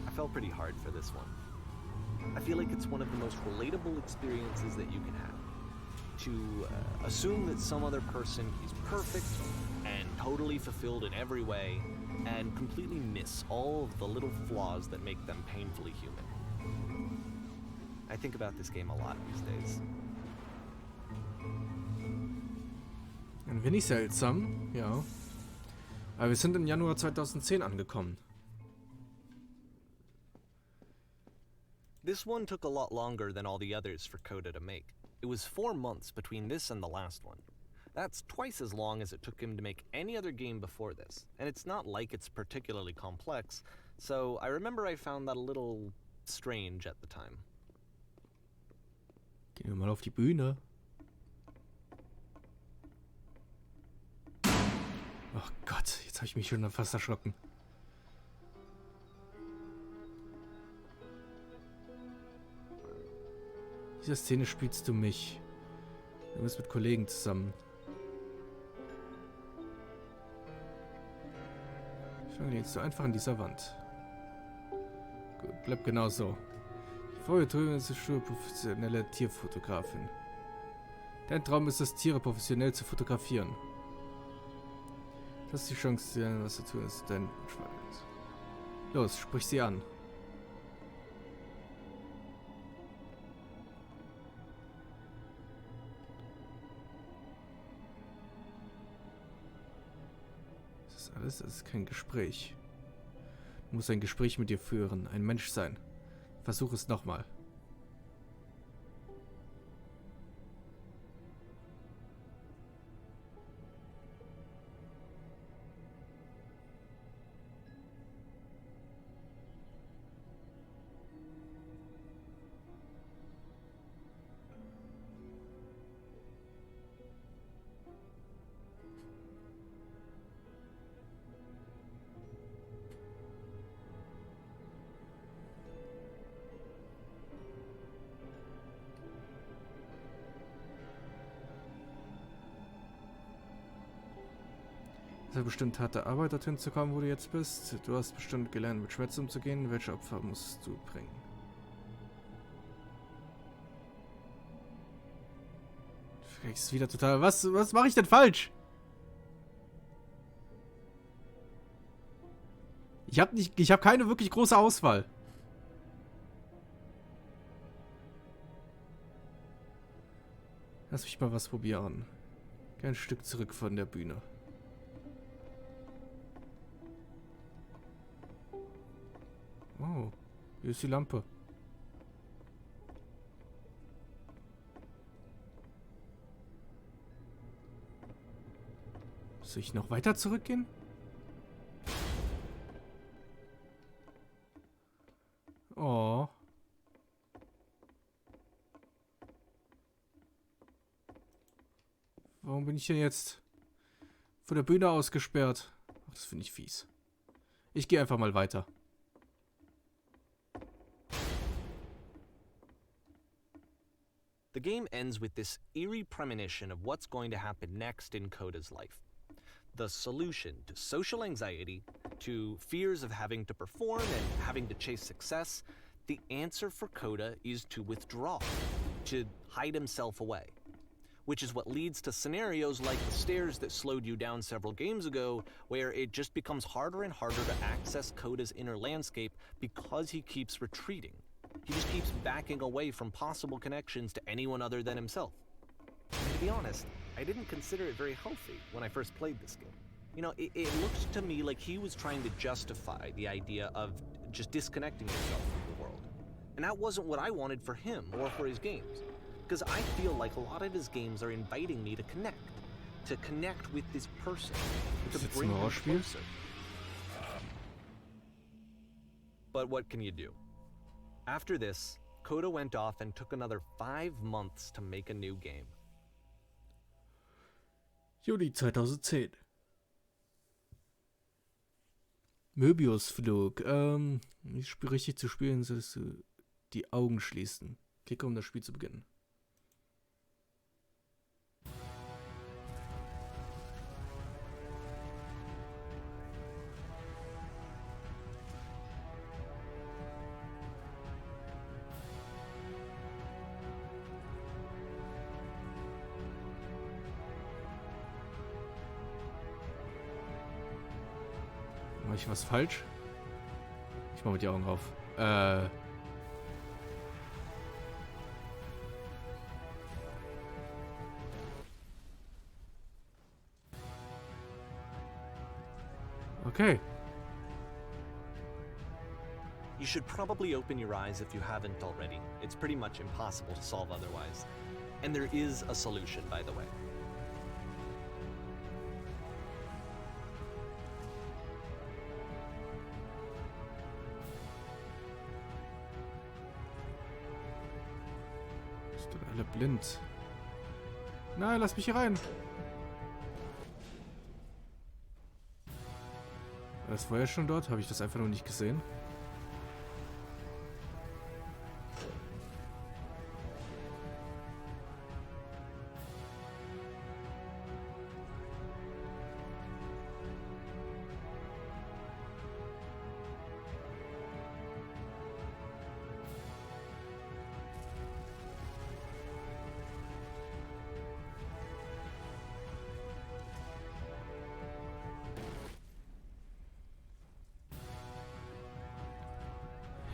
I fell pretty hard for this one. I feel like it's one of the most relatable experiences that you can have. To assume that some other person is perfect and totally fulfilled in every way, and completely miss all of the little flaws that make them painfully human. I think about this game a lot these days. Ein wenig seltsam, ja. Aber wir sind im Januar 2010 angekommen. This one took a lot longer than all the others for Coda to make. It was 4 months between this and the last one. That's twice as long as it took him to make any other game before this, and it's not like it's particularly complex, so I remember I found that a little strange at the time. Gehen wir mal auf die Bühne. Oh Gott, jetzt habe ich mich schon fast erschrocken. In dieser Szene spielst du mich. Du bist mit Kollegen zusammen. Schau jetzt so einfach an dieser Wand. Gut, bleib genau so. Die Frau hier drüben ist eine professionelle Tierfotografin. Dein Traum ist es, Tiere professionell zu fotografieren. Das ist die Chance, zu lernen, was zu tun ist. Dein Schwanz. Los, sprich sie an. Das ist alles, das ist kein Gespräch. Du musst ein Gespräch mit dir führen, ein Mensch sein. Versuch es nochmal. Hat er bestimmt harte Arbeit, dorthin zu kommen, wo du jetzt bist? Du hast bestimmt gelernt, mit Schmerz umzugehen. Welche Opfer musst du bringen? Ist wieder total... Was mache ich denn falsch? Ich habe keine wirklich große Auswahl. Lass mich mal was probieren. Ein Stück zurück von der Bühne. Oh, hier ist die Lampe. Soll ich noch weiter zurückgehen? Oh. Warum bin ich denn jetzt von der Bühne ausgesperrt? Ach, das finde ich fies. Ich gehe einfach mal weiter. The game ends with this eerie premonition of what's going to happen next in Coda's life. The solution to social anxiety, to fears of having to perform and having to chase success, the answer for Coda is to withdraw, to hide himself away. Which is what leads to scenarios like the stairs that slowed you down several games ago, where it just becomes harder and harder to access Coda's inner landscape because he keeps retreating. He just keeps backing away from possible connections to anyone other than himself. And to be honest, I didn't consider it very healthy when I first played this game. You know, it looked to me like he was trying to justify the idea of just disconnecting yourself from the world. And that wasn't what I wanted for him or for his games. Because I feel like a lot of his games are inviting me to connect with this person, to bring him closer. But what can you do? After this, Coda went off and took another 5 months to make a new game. Juni 2010. Möbiusflug. Ich spiele richtig zu spielen, sollst du die Augen schließen. Klicke, um das Spiel zu beginnen. Mach ich was falsch? Ich mach mit die Augen auf. Okay. You should probably open your eyes if you haven't already. It's pretty much impossible to solve otherwise. And there is a solution, by the way. Sind alle blind. Nein, lass mich hier rein. War das vorher schon dort? Habe ich das einfach noch nicht gesehen?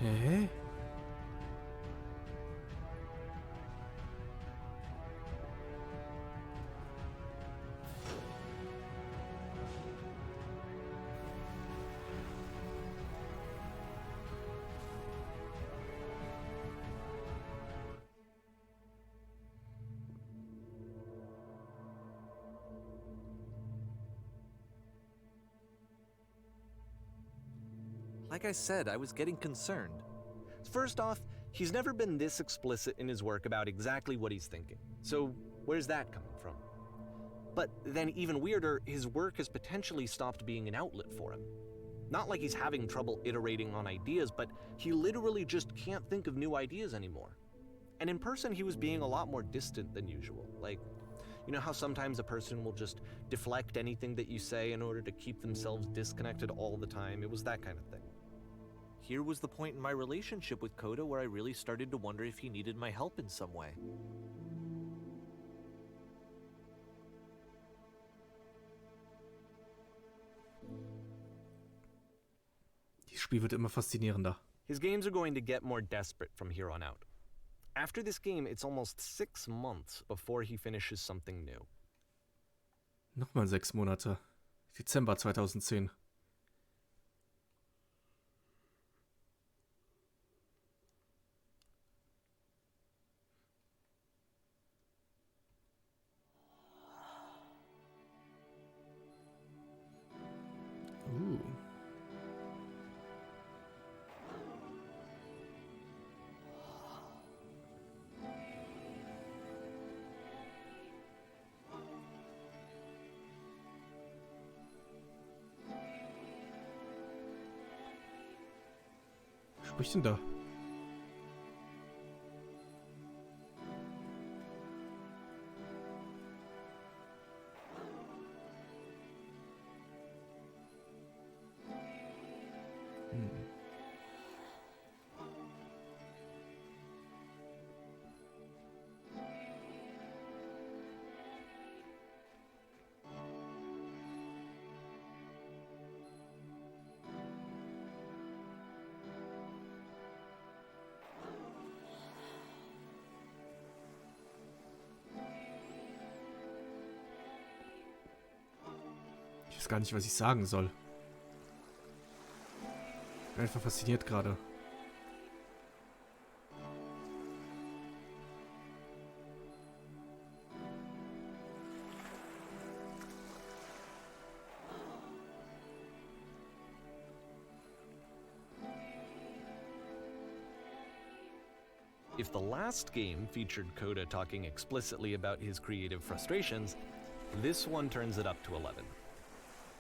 Hä? Like I said, I was getting concerned. First off, he's never been this explicit in his work about exactly what he's thinking. So where's that coming from? But then even weirder, his work has potentially stopped being an outlet for him. Not like he's having trouble iterating on ideas, but he literally just can't think of new ideas anymore. And in person, he was being a lot more distant than usual. Like, You know how sometimes a person will just deflect anything that you say in order to keep themselves disconnected all the time? It was that kind of thing. Here was the point in my relationship with Coda where I really started to wonder if he needed my help in some way. Das Spiel wird immer faszinierender. His games are going to get more desperate from here on out. After this game, it's almost 6 months before he finishes something new. Nochmal 6 Monate. Dezember 2010. Was spricht denn da? Ich weiß gar nicht, was ich sagen soll. Ich bin einfach fasziniert gerade. If the last game featured Coda talking explicitly about his creative frustrations, this one turns it up to 11.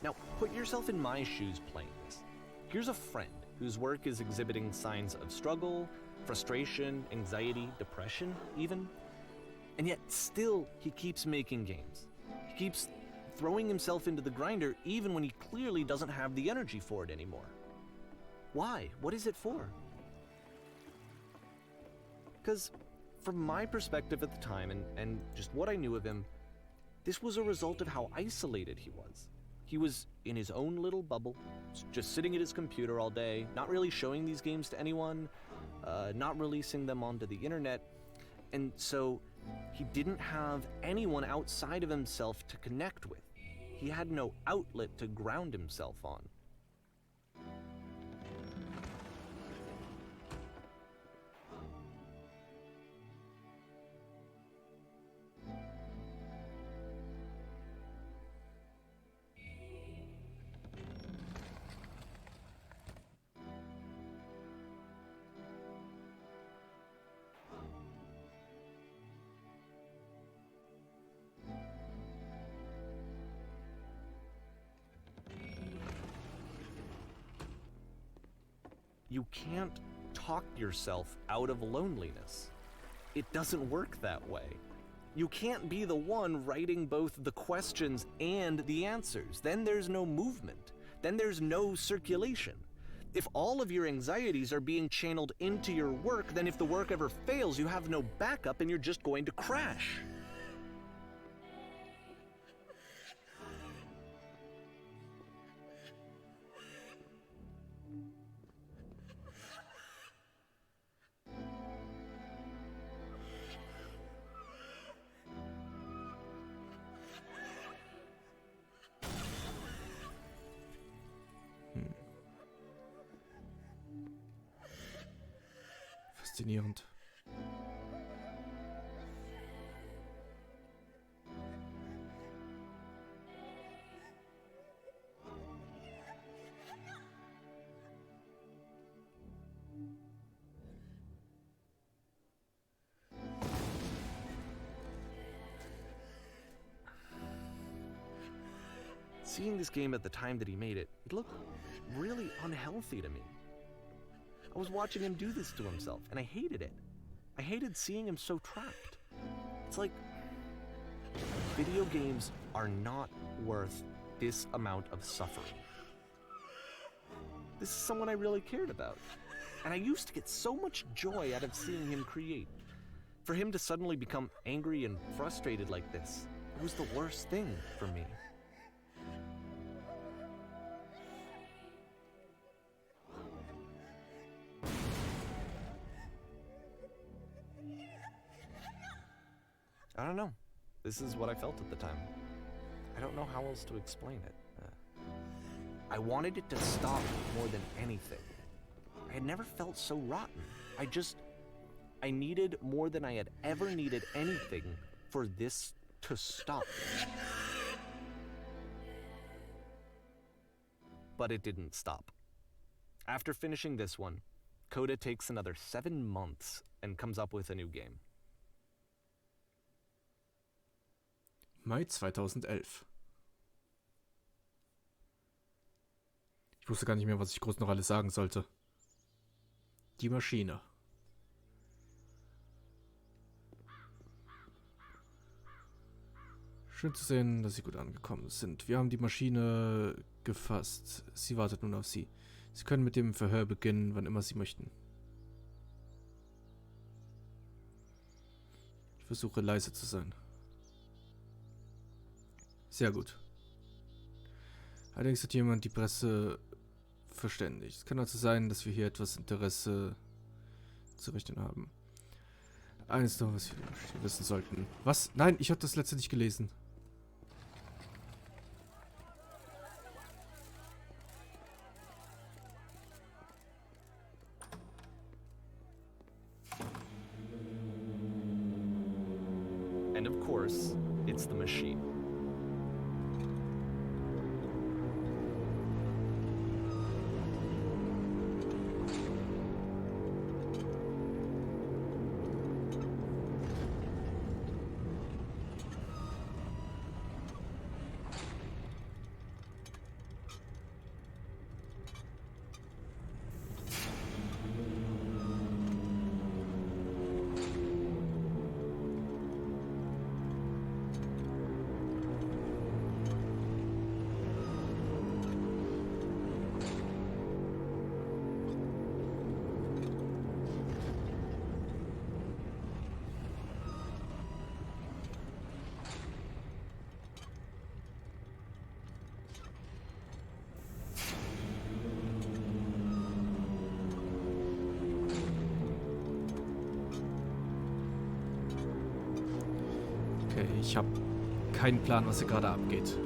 Now, put yourself in my shoes playing this. Here's a friend whose work is exhibiting signs of struggle, frustration, anxiety, depression, even. And yet, still, he keeps making games. He keeps throwing himself into the grinder even when he clearly doesn't have the energy for it anymore. Why? What is it for? Because, from my perspective at the time, and just what I knew of him, this was a result of how isolated he was. He was in his own little bubble, just sitting at his computer all day, not really showing these games to anyone, not releasing them onto the internet, and so he didn't have anyone outside of himself to connect with. He had no outlet to ground himself on. You can't talk yourself out of loneliness. It doesn't work that way. You can't be the one writing both the questions and the answers. Then there's no movement. Then there's no circulation. If all of your anxieties are being channeled into your work, then if the work ever fails, you have no backup and you're just going to crash. Faszinierend. Seeing this game at the time that he made it, it looked really unhealthy to me. I was watching him do this to himself, and I hated it. I hated seeing him so trapped. It's like video games are not worth this amount of suffering. This is someone I really cared about, and I used to get so much joy out of seeing him create. For him to suddenly become angry and frustrated like this, it was the worst thing for me. I don't know. This is what I felt at the time. I don't know how else to explain it. I wanted it to stop more than anything. I had never felt so rotten. I needed more than I had ever needed anything for this to stop. But it didn't stop. After finishing this one, Coda takes another 7 months and comes up with a new game. Mai 2011. Ich wusste gar nicht mehr, was ich groß noch alles sagen sollte. Die Maschine. Schön zu sehen, dass Sie gut angekommen sind. Wir haben die Maschine gefasst. Sie wartet nun auf Sie. Sie können mit dem Verhör beginnen, wann immer Sie möchten. Ich versuche leise zu sein. Sehr gut. Allerdings hat jemand die Presse verständigt. Es kann also sein, dass wir hier etwas Interesse zu rechnen haben. Eines noch, was wir wissen sollten. Was? Nein, ich habe das letzte nicht gelesen. And of course, it's the machine. Okay, ich habe keinen Plan, was hier gerade abgeht.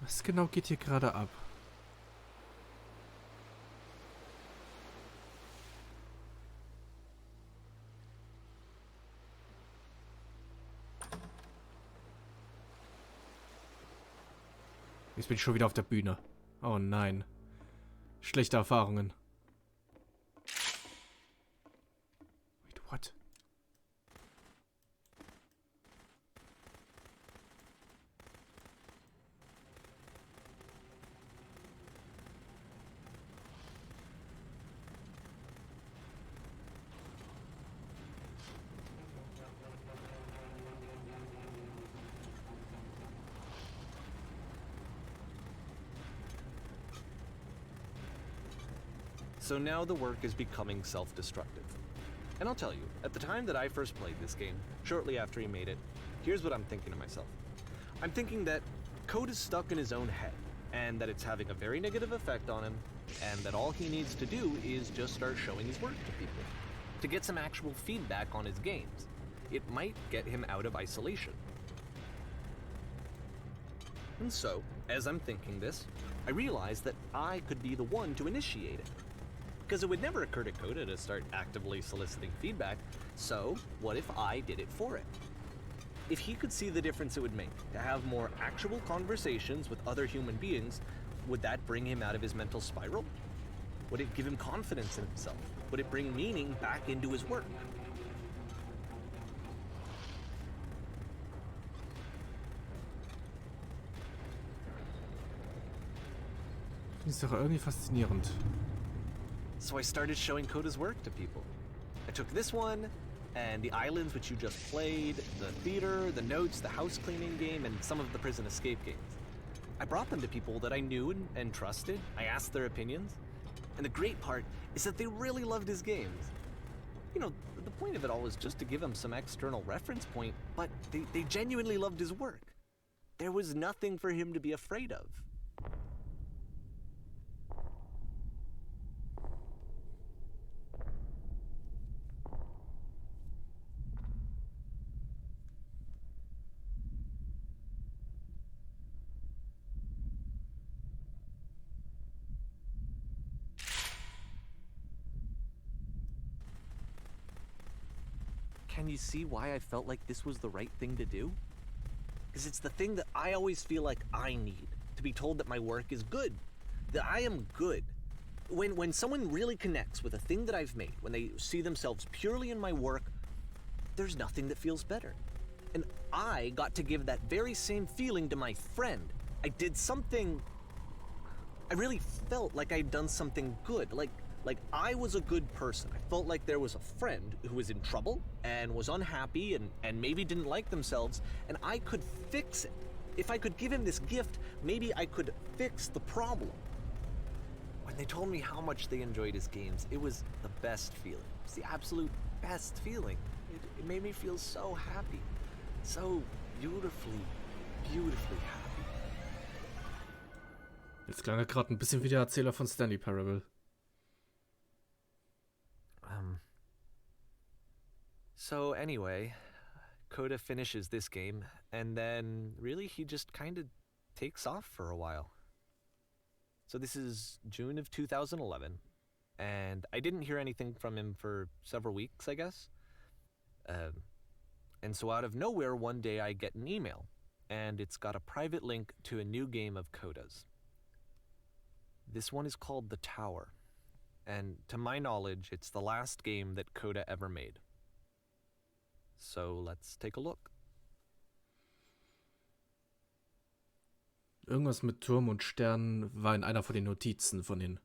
Was genau geht hier gerade ab? Jetzt bin ich schon wieder auf der Bühne. Oh nein. Schlechte Erfahrungen. Wait, what? So now the work is becoming self-destructive. And I'll tell you, at the time that I first played this game, shortly after he made it, here's what I'm thinking to myself. I'm thinking that Code is stuck in his own head, and that it's having a very negative effect on him, and that all he needs to do is just start showing his work to people, to get some actual feedback on his games. it might get him out of isolation. And so, as I'm thinking this, I realize that I could be the one to initiate it. Because it would never occur to Coda to start actively soliciting feedback, so what if I did it for it? If he could see the difference it would make to have more actual conversations with other human beings, would that bring him out of his mental spiral? Would it give him confidence in himself? Would it bring meaning back into his work? Ist doch irgendwie faszinierend. So I started showing Coda's work to people. I took this one, and the islands which you just played, the theater, the notes, the house cleaning game, and some of the prison escape games. I brought them to people that I knew and trusted. I asked their opinions. And the great part is that they really loved his games. You know, the point of it all was just to give him some external reference point, but they genuinely loved his work. There was nothing for him to be afraid of. Can you see why I felt like this was the right thing to do? Because it's the thing that I always feel like I need, to be told that my work is good, that I am good. When someone really connects with a thing that I've made, when they see themselves purely in my work, there's nothing that feels better. And I got to give that very same feeling to my friend. I did something, I really felt like I'd done something good, like I was a good person. I felt like there was a friend who was in trouble and was unhappy and maybe didn't like themselves, and I could fix it. If I could give him this gift, maybe I could fix the problem. When they told me how much they enjoyed his games, it was the best feeling. It was the absolute best feeling. It made me feel so happy. So beautifully, beautifully happy. Jetzt klang er gerade ein bisschen wie der Erzähler von Stanley Parable. So anyway, Coda finishes this game, and then really he just kind of takes off for a while. So this is June of 2011, and I didn't hear anything from him for several weeks, I guess. And so out of nowhere, one day I get an email, and it's got a private link to a new game of Coda's. This one is called The Tower, and to my knowledge, it's the last game that Coda ever made. So let's take a look. Irgendwas mit Turm und Sternen war in einer von den Notizen von den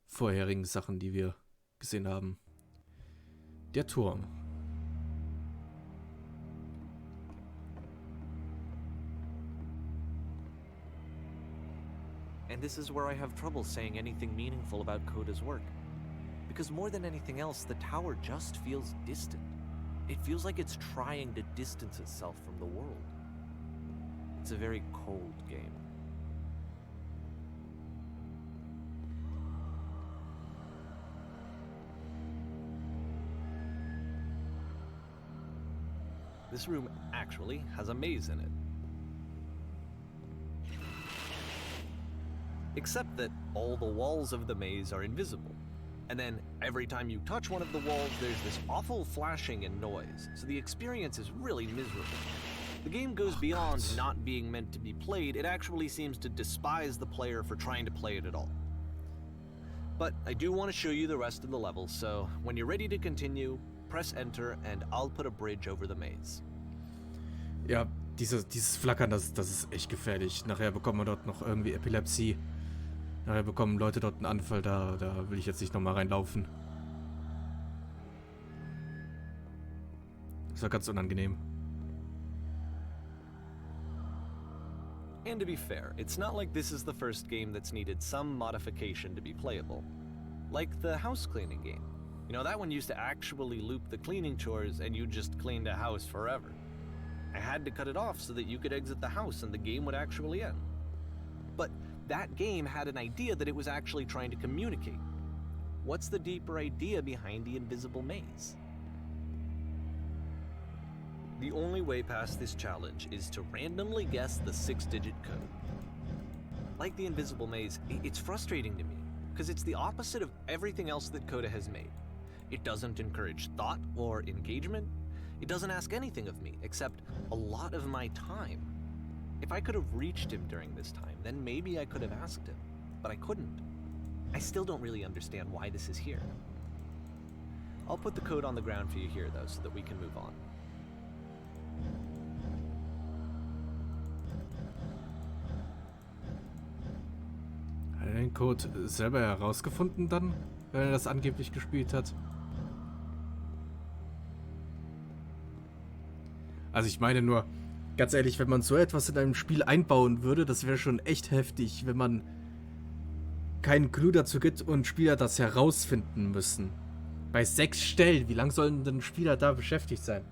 vorherigen Sachen, die wir gesehen haben. Der Turm. And this is where I have trouble saying anything meaningful about Coda's work. Because more than anything else, the tower just feels distant. It feels like it's trying to distance itself from the world. It's a very cold game. This room actually has a maze in it. Except that all the walls of the maze are invisible. And then every time you touch one of the walls, there's this awful flashing and noise. So the experience is really miserable. The game goes beyond not being meant to be played. It actually seems to despise the player for trying to play it at all. But I do want to show you the rest of the levels, so when you're ready to continue, press enter and I'll put a bridge over the maze. Ja, dieses Flackern, das ist echt gefährlich. Nachher bekommt man dort noch irgendwie Epilepsie. Nachher bekommen Leute dort einen Anfall, da will ich jetzt nicht nochmal reinlaufen. Das war ganz unangenehm. And to be fair, it's not like this is the first game that's needed some modification to be playable. Like the house cleaning game. You know, that one used to actually loop the cleaning chores and you just cleaned a house forever. I had to cut it off so that you could exit the house and the game would actually end. But that game had an idea that it was actually trying to communicate. What's the deeper idea behind the invisible maze? The only way past this challenge is to randomly guess the 6-digit code. Like the invisible maze, it's frustrating to me, because it's the opposite of everything else that Coda has made. It doesn't encourage thought or engagement. It doesn't ask anything of me, except a lot of my time. If I could have reached him during this time, then maybe I could have asked him, but I couldn't. I still don't really understand why this is here. I'll put the code on the ground for you here, though, so that we can move on. Hat er den Code selber herausgefunden dann, wenn er das angeblich gespielt hat? Also ich meine nur, ganz ehrlich, wenn man so etwas in einem Spiel einbauen würde, das wäre schon echt heftig, wenn man keinen Clou dazu gibt und Spieler das herausfinden müssen. Bei 6 Stellen, wie lange sollen denn Spieler da beschäftigt sein?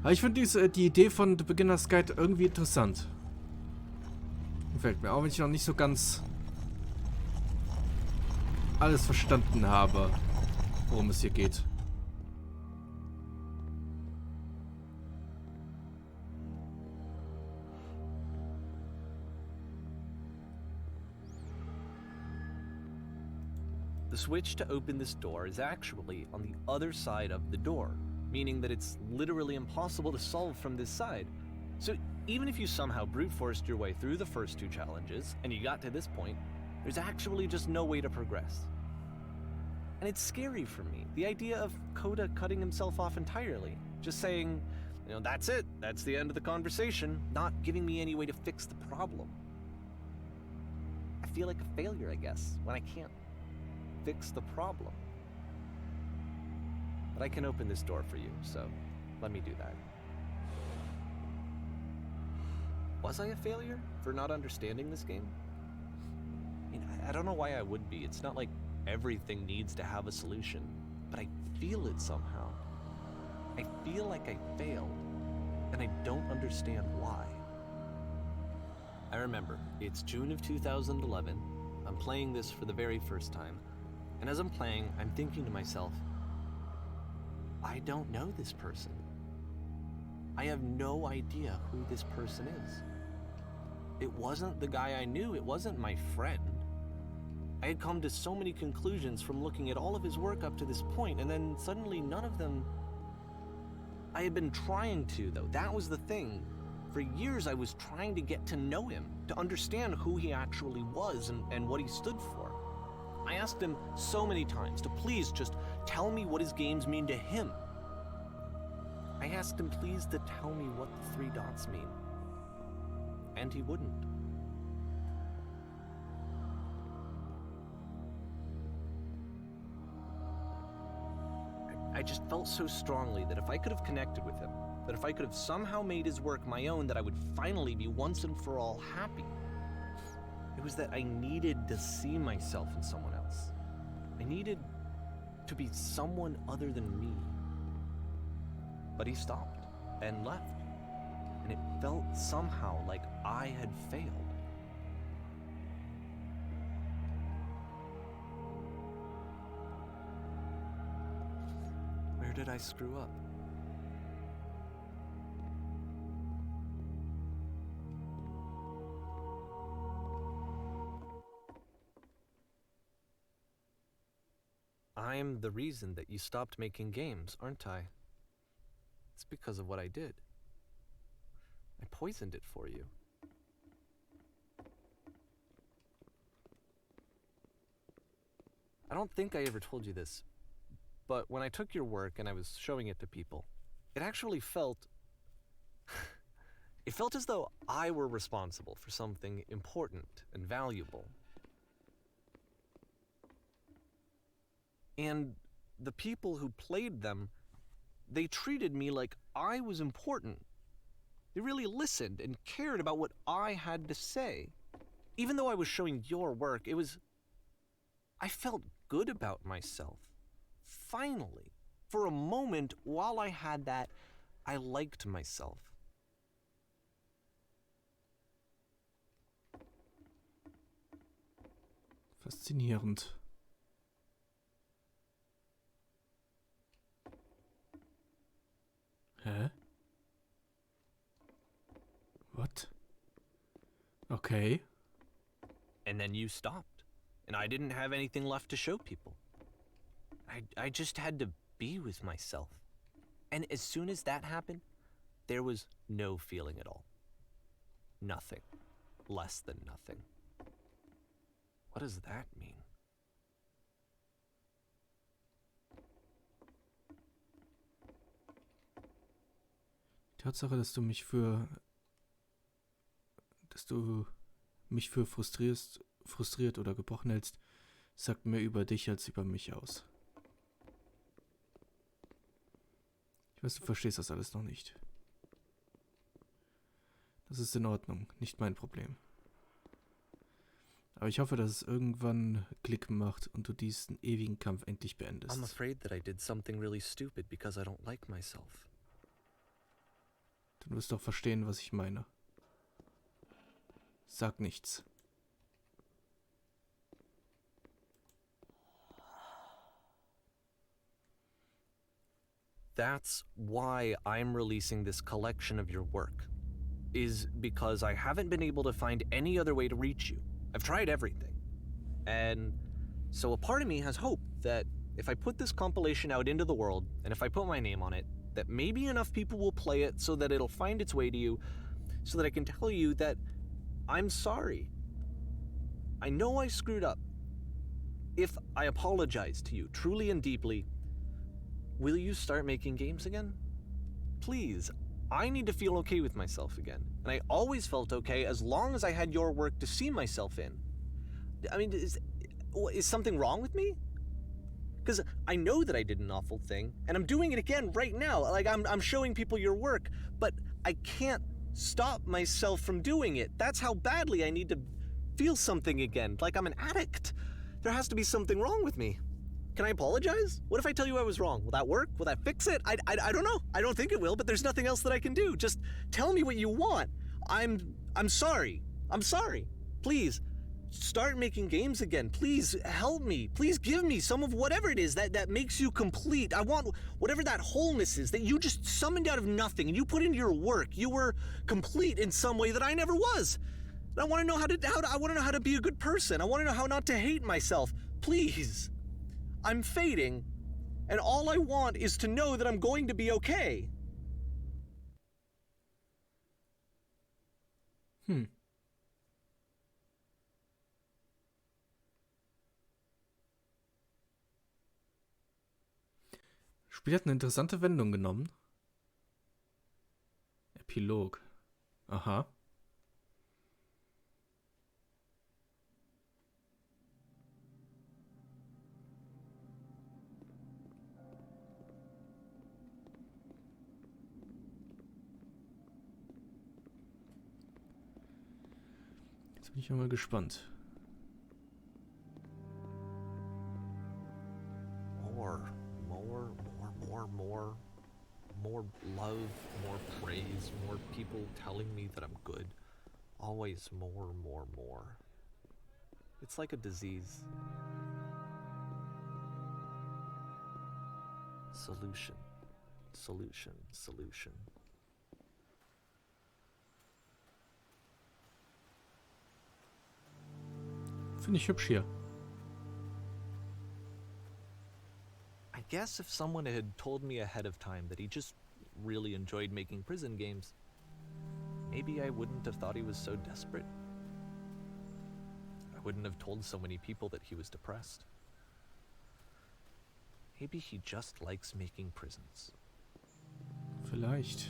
Aber ich finde die Idee von The Beginner's Guide irgendwie interessant. Gefällt mir, auch wenn ich noch nicht so ganz alles verstanden habe, worum es hier geht. The switch to open this door is actually on the other side of the door, meaning that it's literally impossible to solve from this side. So even if you somehow brute forced your way through the first 2 challenges and you got to this point, there's actually just no way to progress. And it's scary for me, the idea of Coda cutting himself off entirely, just saying, you know, that's it, that's the end of the conversation, not giving me any way to fix the problem. I feel like a failure, I guess, when I can't fix the problem. But I can open this door for you, so let me do that. Was I a failure for not understanding this game? I mean, I don't know why I would be. It's not like everything needs to have a solution, but I feel it somehow. I feel like I failed, and I don't understand why. I remember, it's June of 2011. I'm playing this for the very first time. And as I'm playing, I'm thinking to myself, I don't know this person. I have no idea who this person is. It wasn't the guy I knew, it wasn't my friend. I had come to so many conclusions from looking at all of his work up to this point, and then suddenly none of them... I had been trying to, though. That was the thing. For years I was trying to get to know him, to understand who he actually was and what he stood for. I asked him so many times to please just tell me what his games mean to him. I asked him please to tell me what the 3 dots mean. And he wouldn't. I just felt so strongly that if I could have connected with him, that if I could have somehow made his work my own, that I would finally be once and for all happy. It was that I needed to see myself in someone else. I needed to be someone other than me. But he stopped and left, and it felt somehow like I had failed. Where did I screw up? I'm the reason that you stopped making games, aren't I? It's because of what I did. I poisoned it for you. I don't think I ever told you this, but when I took your work and I was showing it to people, it actually felt... it felt as though I were responsible for something important and valuable. And the people who played them, they treated me like I was important. They really listened and cared about what I had to say. Even though I was showing your work, it was... I felt good about myself. Finally. For a moment, while I had that, I liked myself. Faszinierend. Hä? What? Okay. And then you stopped. And I didn't have anything left to show people. I just had to be with myself. And as soon as that happened, there was no feeling at all. Nothing. Less than nothing. What does that mean? Die Tatsache, dass du mich für frustriert oder gebrochen hältst, sagt mehr über dich als über mich aus. Ich weiß, du verstehst das alles noch nicht. Das ist in Ordnung, nicht mein Problem. Aber ich hoffe, dass es irgendwann Klick macht und du diesen ewigen Kampf endlich beendest. I'm afraid that I did something really stupid because I don't like myself. Du wirst doch verstehen, was ich meine. Sag nichts. That's why I'm releasing this collection of your work, is because I haven't been able to find any other way to reach you. I've tried everything. And so a part of me has hope that if I put this compilation out into the world, and if I put my name on it, that maybe enough people will play it so that it'll find its way to you, so that I can tell you that I'm sorry. I know I screwed up. If I apologize to you truly and deeply, will you start making games again? Please, I need to feel okay with myself again. And I always felt okay as long as I had your work to see myself in. I mean, is something wrong with me? Because I know that I did an awful thing, and I'm doing it again right now. Like, I'm showing people your work, but I can't stop myself from doing it. That's how badly I need to feel something again, like I'm an addict. There has to be something wrong with me. Can I apologize? What if I tell you I was wrong? Will that work? Will that fix it? I don't know. I don't think it will, but there's nothing else that I can do. Just tell me what you want. I'm sorry. I'm sorry. Please, start making games again. Please help me. Please give me some of whatever it is that makes you complete. I want whatever that wholeness is that you just summoned out of nothing and you put into your work. You were complete in some way that I never was. And I want to know how to be a good person. I want to know how not to hate myself. Please. I'm fading, and all I want is to know that I'm going to be okay. Spiel hat eine interessante Wendung genommen. Epilog. Aha. Jetzt bin ich mal gespannt. More love, more praise, more people telling me that I'm good. Always more. It's like a disease. Solution. Finde ich hübsch hier. I guess if someone had told me ahead of time that he just really enjoyed making prison games, maybe I wouldn't have thought he was so desperate. I wouldn't have told so many people that he was depressed. Maybe he just likes making prisons. Vielleicht.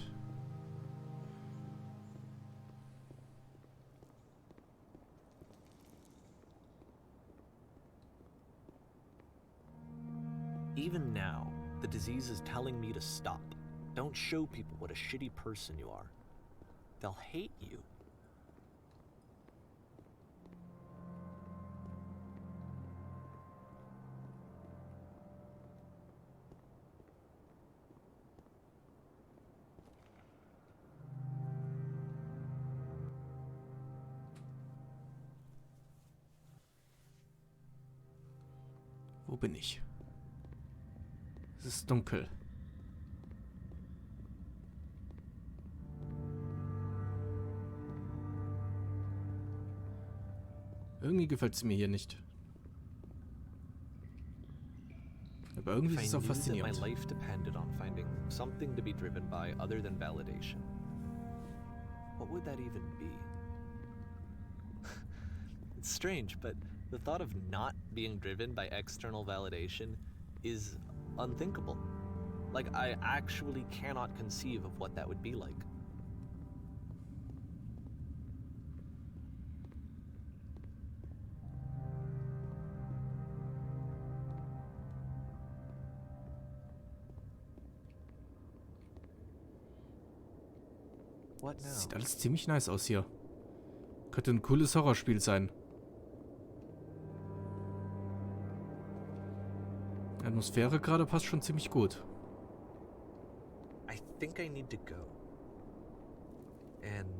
Even now, the disease is telling me to stop. Don't show people what a shitty person you are. They'll hate you. Wo bin ich? Es ist dunkel. Irgendwie gefällt es mir hier nicht. Aber irgendwie If ist I es auch knew that my faszinierend. life depended on finding something to be driven by other than validation, what would that even be? It's strange, but the thought of not being driven by external validation is unthinkable. Like, I actually cannot conceive of what that would be like. What now? Sieht alles ziemlich nice aus hier. Könnte ein cooles Horrorspiel sein. Die Atmosphäre gerade passt schon ziemlich gut. I think I need to go. And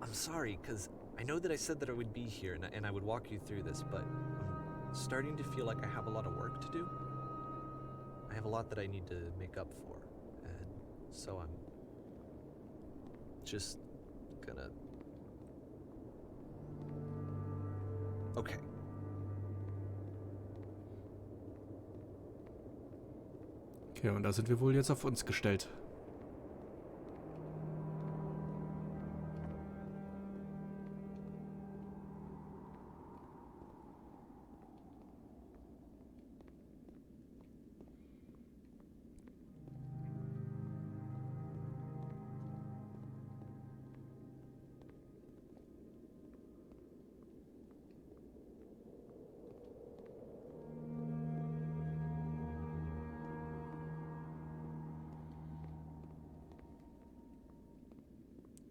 I'm sorry, because I know that I said that I would be here and I would walk you through this, but I'm starting to feel like I have a lot of work to do. I have a lot that I need to make up for, and so I'm just gonna... Okay. Okay, und da sind wir wohl jetzt auf uns gestellt.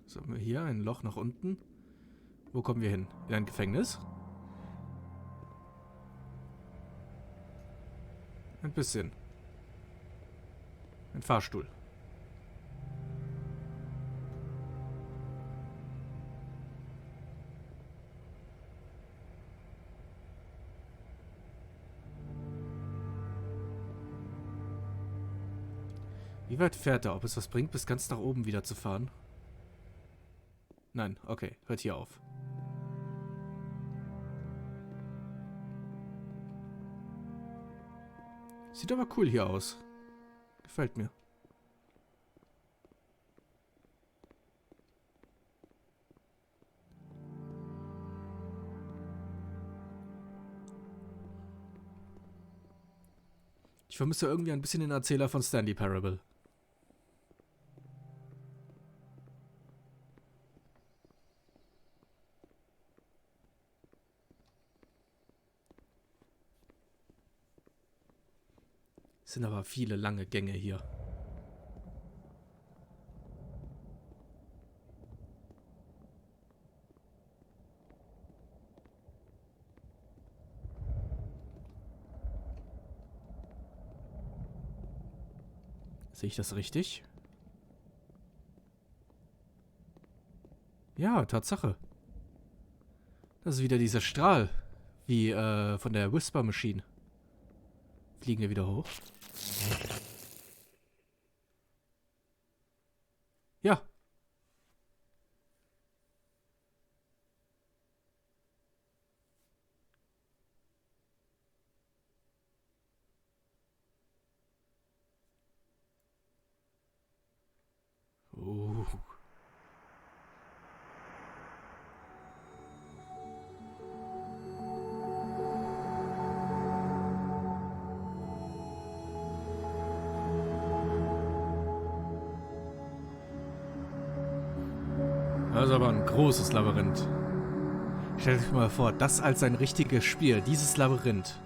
So, haben wir hier ein Loch nach unten. Wo kommen wir hin? In ein Gefängnis? Ein bisschen. Ein Fahrstuhl. Wie weit fährt er? Ob es was bringt, bis ganz nach oben wieder zu fahren? Nein, okay, hört hier auf. Sieht aber cool hier aus. Gefällt mir. Ich vermisse irgendwie ein bisschen den Erzähler von Stanley Parable. Es sind aber viele lange Gänge hier. Sehe ich das richtig? Ja, Tatsache. Das ist wieder dieser Strahl. Wie von der Whisper Machine. Fliegen wir wieder hoch. Ja. Das ist aber ein großes Labyrinth. Stellt euch mal vor, das als ein richtiges Spiel, dieses Labyrinth.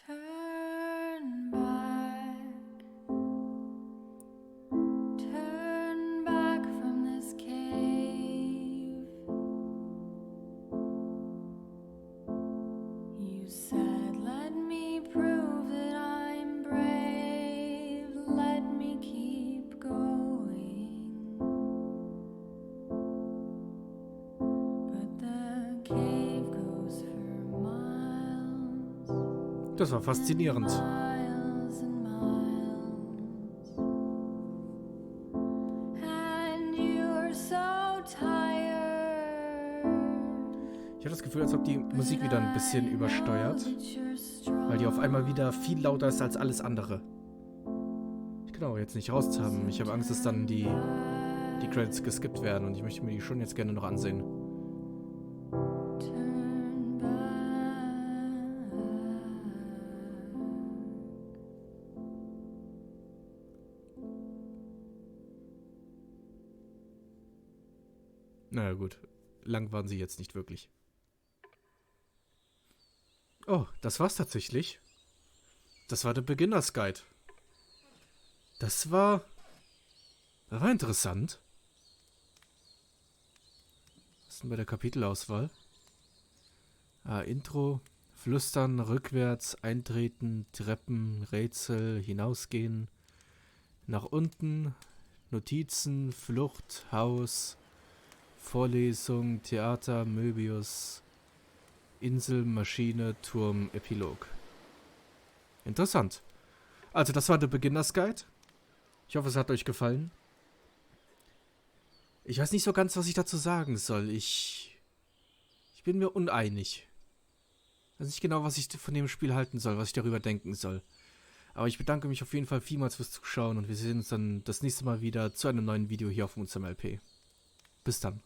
Turn back You said, let me prove that I'm brave. Let me keep going. But the cave goes for miles. Das war faszinierend. Miles and miles. And you're so tired. Ich habe das Gefühl, als ob die Musik wieder ein bisschen übersteuert, weil die auf einmal wieder viel lauter ist als alles andere. Ich kann aber jetzt nicht raushaben. Ich habe Angst, dass dann die Credits geskippt werden und ich möchte mir die schon jetzt gerne noch ansehen. Turn back. Naja gut, lang waren sie jetzt nicht wirklich. Oh, das war's tatsächlich. Das war der Beginner's Guide. Das war interessant. Was ist denn bei der Kapitelauswahl? Intro, Flüstern, rückwärts, eintreten, Treppen, Rätsel, hinausgehen, nach unten, Notizen, Flucht, Haus, Vorlesung, Theater, Möbius, Insel, Maschine, Turm, Epilog. Interessant. Also das war der Beginner's Guide. Ich hoffe, es hat euch gefallen. Ich weiß nicht so ganz, was ich dazu sagen soll. Ich bin mir uneinig. Ich weiß nicht genau, was ich von dem Spiel halten soll, was ich darüber denken soll. Aber ich bedanke mich auf jeden Fall vielmals fürs Zuschauen und wir sehen uns dann das nächste Mal wieder zu einem neuen Video hier auf unserem LP. Bis dann.